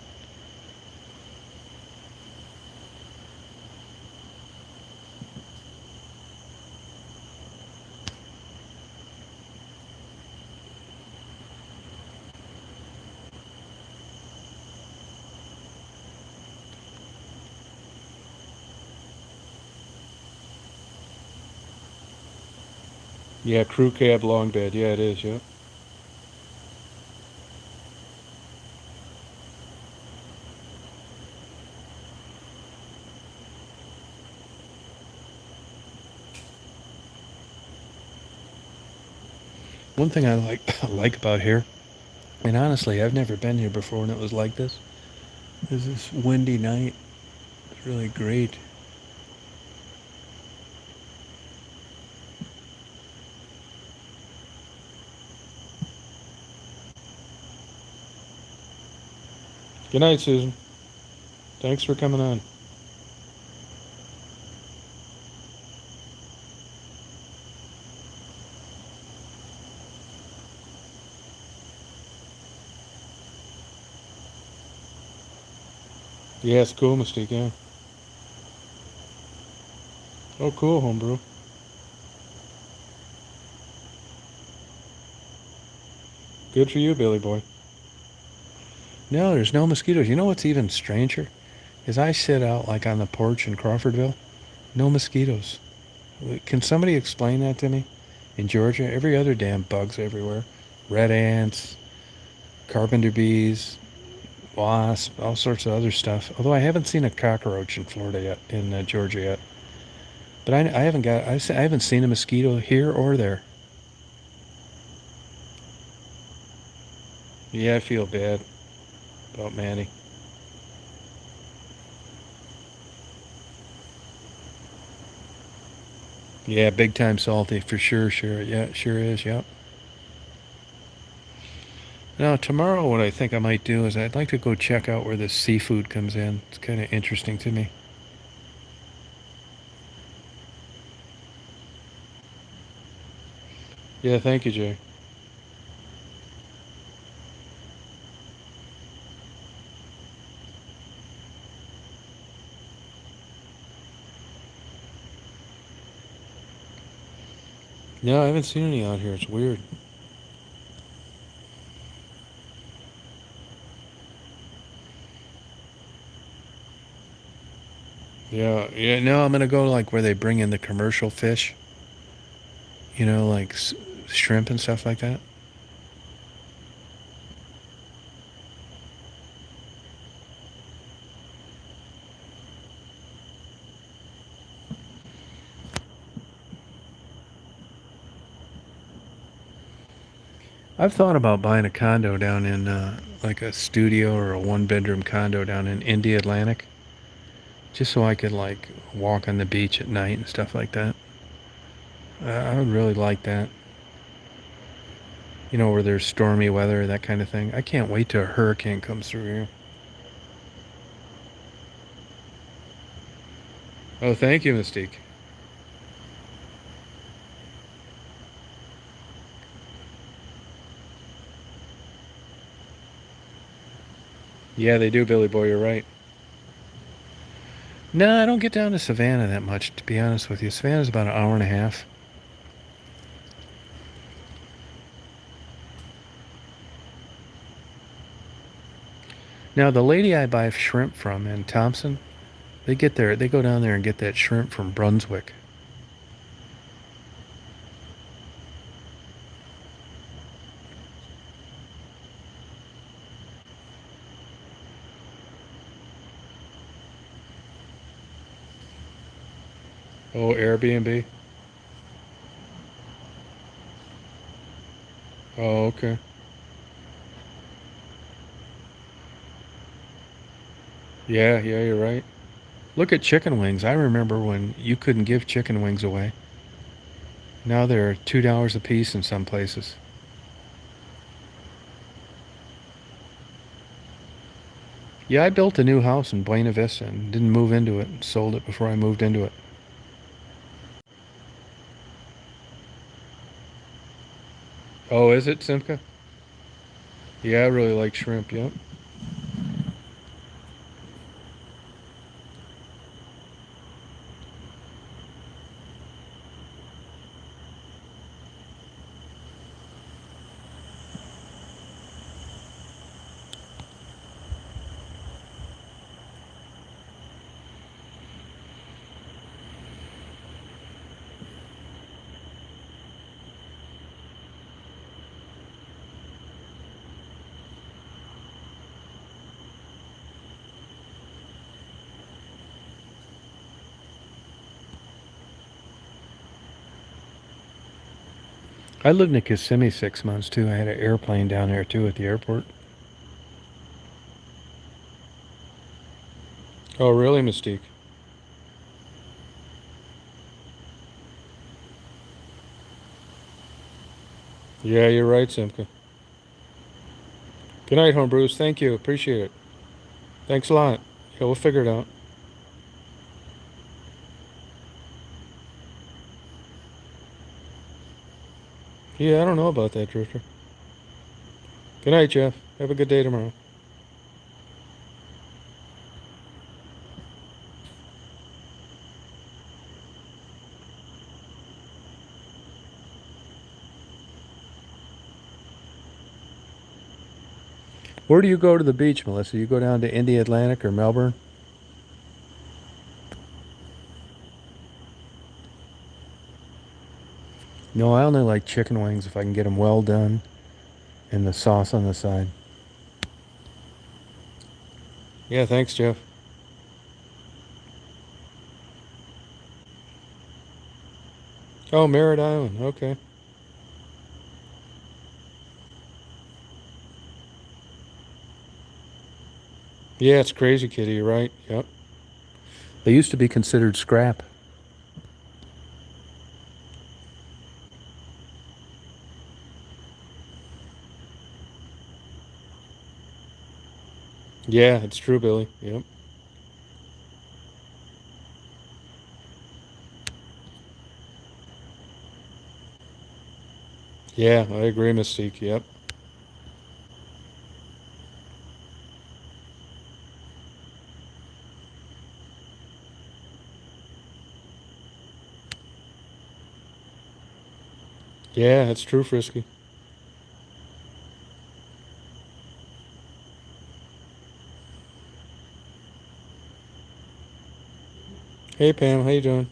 Yeah, crew cab, long bed. Yeah, it is. Yeah. One thing I like like about here, and honestly, I've never been here before, and it was like this. Is this windy night? It's really great. Good night, Susan. Thanks for coming on. Yeah, it's cool, Mystique. Yeah. Oh, cool, homebrew. Good for you, Billy boy. No, there's no mosquitoes. You know what's even stranger? Is I sit out like on the porch in Crawfordville. No mosquitoes. Can somebody explain that to me? In Georgia, every other damn bug's everywhere. Red ants, carpenter bees, wasp, all sorts of other stuff. Although I haven't seen a cockroach in Florida yet, in Georgia yet. But I haven't got, I haven't seen a mosquito here or there. Yeah, I feel bad about Manny. Yeah, big time salty for sure. Sure, yeah, it sure is. Yep. Now tomorrow, what I think I might do is I'd like to go check out where the seafood comes in. It's kind of interesting to me. Yeah, thank you, Jay. No, I haven't seen any out here. It's weird. Yeah, yeah. No, I'm gonna go like where they bring in the commercial fish. Like shrimp and stuff like that. I've thought about buying a condo down in like a studio or a one-bedroom condo down in India Atlantic, just so I could like walk on the beach at night and stuff like that. I would really like that. Where there's stormy weather, that kind of thing. I can't wait till a hurricane comes through here. Oh, thank you, Mystique. Yeah, they do, Billy Boy. You're right. No, I don't get down to Savannah that much, to be honest with you. Savannah's about an hour and a half. Now, the lady I buy shrimp from in Thompson, they go down there and get that shrimp from Brunswick. Oh, Airbnb. Oh, okay. Yeah, yeah, you're right. Look at chicken wings. I remember when you couldn't give chicken wings away. Now they're $2 a piece in some places. Yeah, I built a new house in Buena Vista and didn't move into it and sold it before I moved into it. Oh, is it, Simca? Yeah, I really like shrimp. Yep. I lived in Kissimmee 6 months too. I had an airplane down there too at the airport. Oh, really, Mystique? Yeah, you're right, Simka. Good night, home Bruce. Thank you. Appreciate it. Thanks a lot. Yeah, we'll figure it out. Yeah, I don't know about that, Drifter. Good night, Jeff. Have a good day tomorrow. Where do you go to the beach, Melissa? You go down to Indy Atlantic or Melbourne? No, I only like chicken wings if I can get them well done and the sauce on the side. Yeah, thanks, Jeff. Oh, Merritt Island. Okay. Yeah, it's crazy, Kitty. You're right. Yep. They used to be considered scrap. Yeah, it's true, Billy. Yep. Yeah, I agree, Mystique. Yep. Yeah, it's true, Frisky. Hey, Pam. How you doing?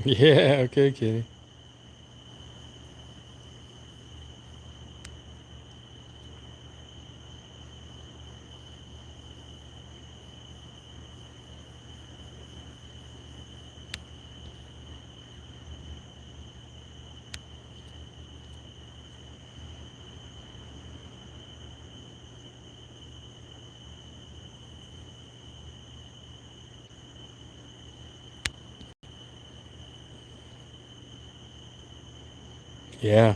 Yeah, okay, Kitty. Yeah.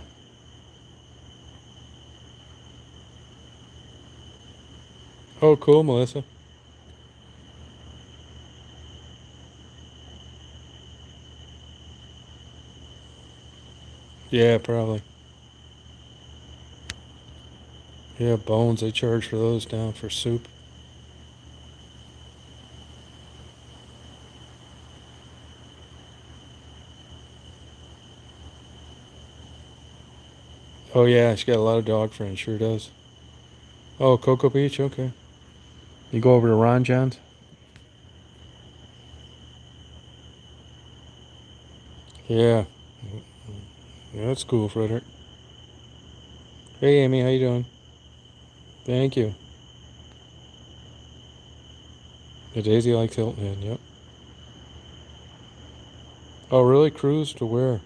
Oh, cool, Melissa. Yeah, probably. Yeah, bones. They charge for those down for soup. Oh, yeah, she's got a lot of dog friends. Sure does. Oh, Cocoa Beach. Okay. You go over to Ron John's? Yeah. Yeah, that's cool, Frederick. Hey, Amy. How you doing? Thank you. The Daisy likes Hilton. Yep. Oh, really? Cruise to where?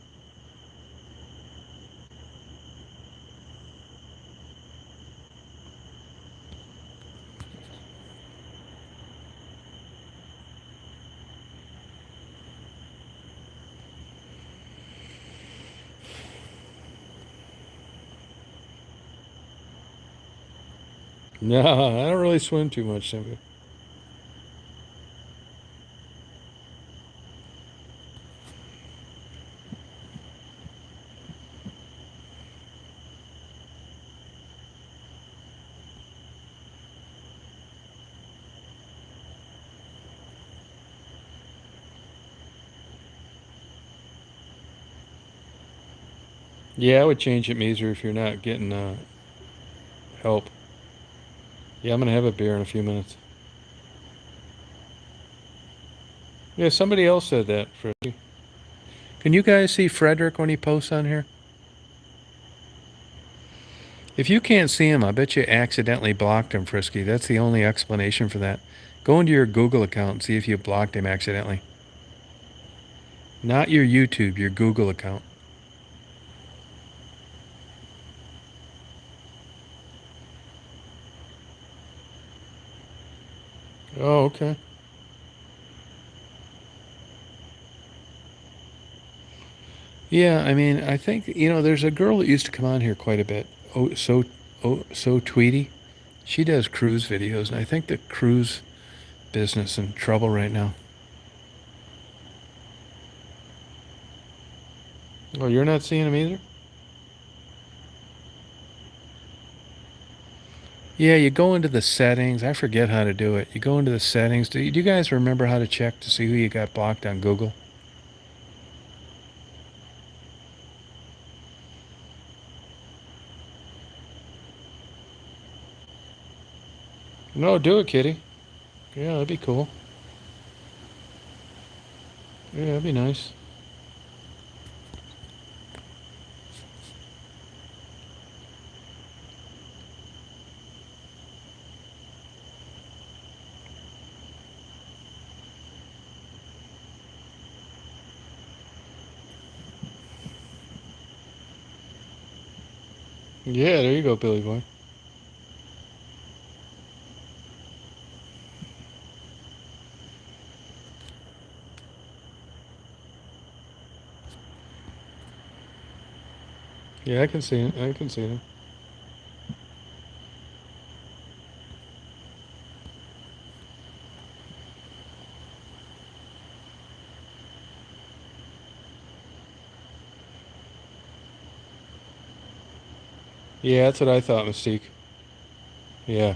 No, I don't really swim too much, Cynthia. Yeah, I would change it, Meezer, if you're not getting help. Yeah, I'm gonna have a beer in a few minutes. Yeah, somebody else said that, Frisky. Can you guys see Frederick when he posts on here? If you can't see him, I bet you accidentally blocked him, Frisky. That's the only explanation for that. Go into your Google account and see if you blocked him accidentally. Not your YouTube, your Google account. Oh, okay. Yeah, I mean, I think, there's a girl that used to come on here quite a bit. So Tweety. She does cruise videos, and I think the cruise business in trouble right now. Oh, you're not seeing them either? Yeah, you go into the settings. I forget how to do it. You go into the settings. Do you guys remember how to check to see who you got blocked on Google? No, do it, kitty. Yeah, that'd be cool. Yeah, that'd be nice. Yeah, there you go, Billy boy. Yeah, I can see it. I can see it. Yeah, that's what I thought, Mystique. Yeah.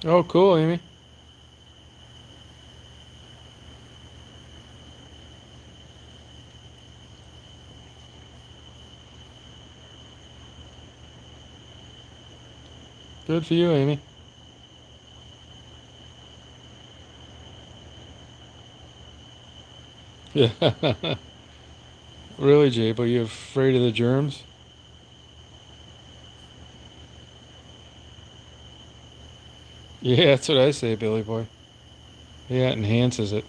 Oh, cool, Amy. Good for you, Amy. Yeah. Really, Jay, but you afraid of the germs? Yeah, that's what I say, Billy boy. Yeah, it enhances it.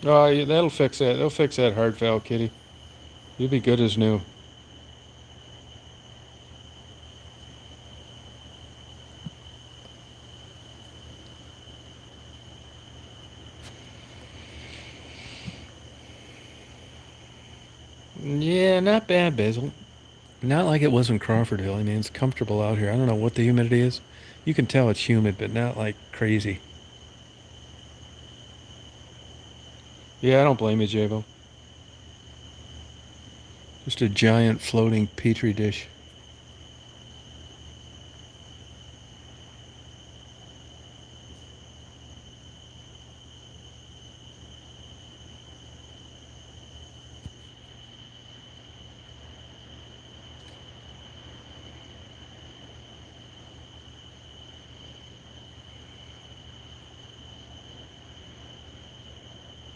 Oh, yeah, that'll fix that. They'll fix that heart valve, kitty. You'll be good as new. Yeah, not bad, Basil. Not like it was in Crawfordville. I mean, it's comfortable out here. I don't know what the humidity is. You can tell it's humid, but not like crazy. Yeah, I don't blame you, Jabo. Just a giant floating petri dish.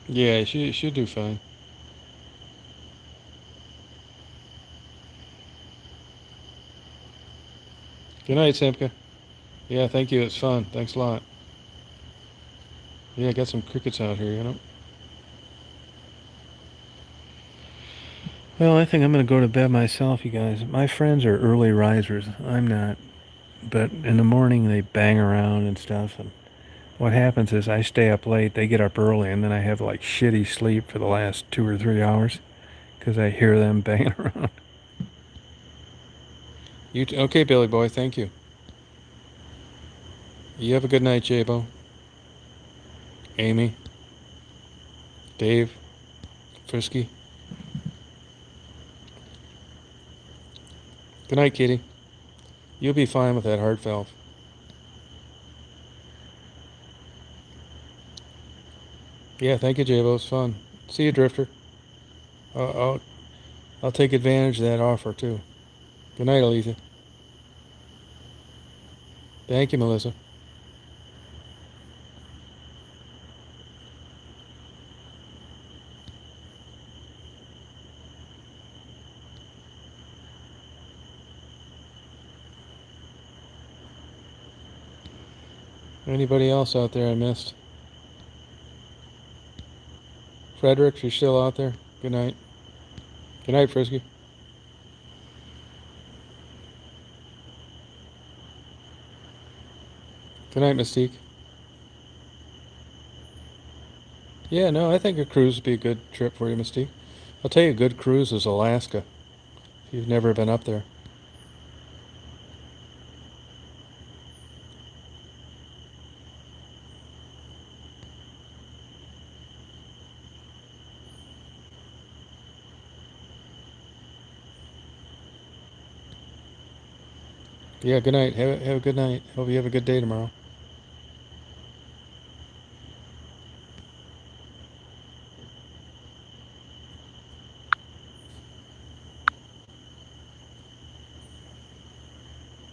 Yeah, she'll do fine. Good night, Simka. Yeah, thank you. It's fun. Thanks a lot. Yeah, got some crickets out here, you know. Well, I think I'm going to go to bed myself, you guys. My friends are early risers. I'm not. But in the morning, they bang around and stuff. And what happens is I stay up late, they get up early, and then I have like shitty sleep for the last 2 or 3 hours because I hear them banging around. Okay, Billy Boy? Thank you. You have a good night, Jabo. Amy, Dave, Frisky. Good night, Kitty. You'll be fine with that heart valve. Yeah, thank you, Jabo. It's fun. See you, Drifter. Uh, I'll I'll take advantage of that offer too. Good night, Alethea. Thank you, Melissa. Anybody else out there I missed? Frederick, you're still out there? Good night. Good night, Frisky. Good night, Mystique. Yeah, no, I think a cruise would be a good trip for you, Mystique. I'll tell you, a good cruise is Alaska, if you've never been up there. Yeah, good night. Have a good night. Hope you have a good day tomorrow.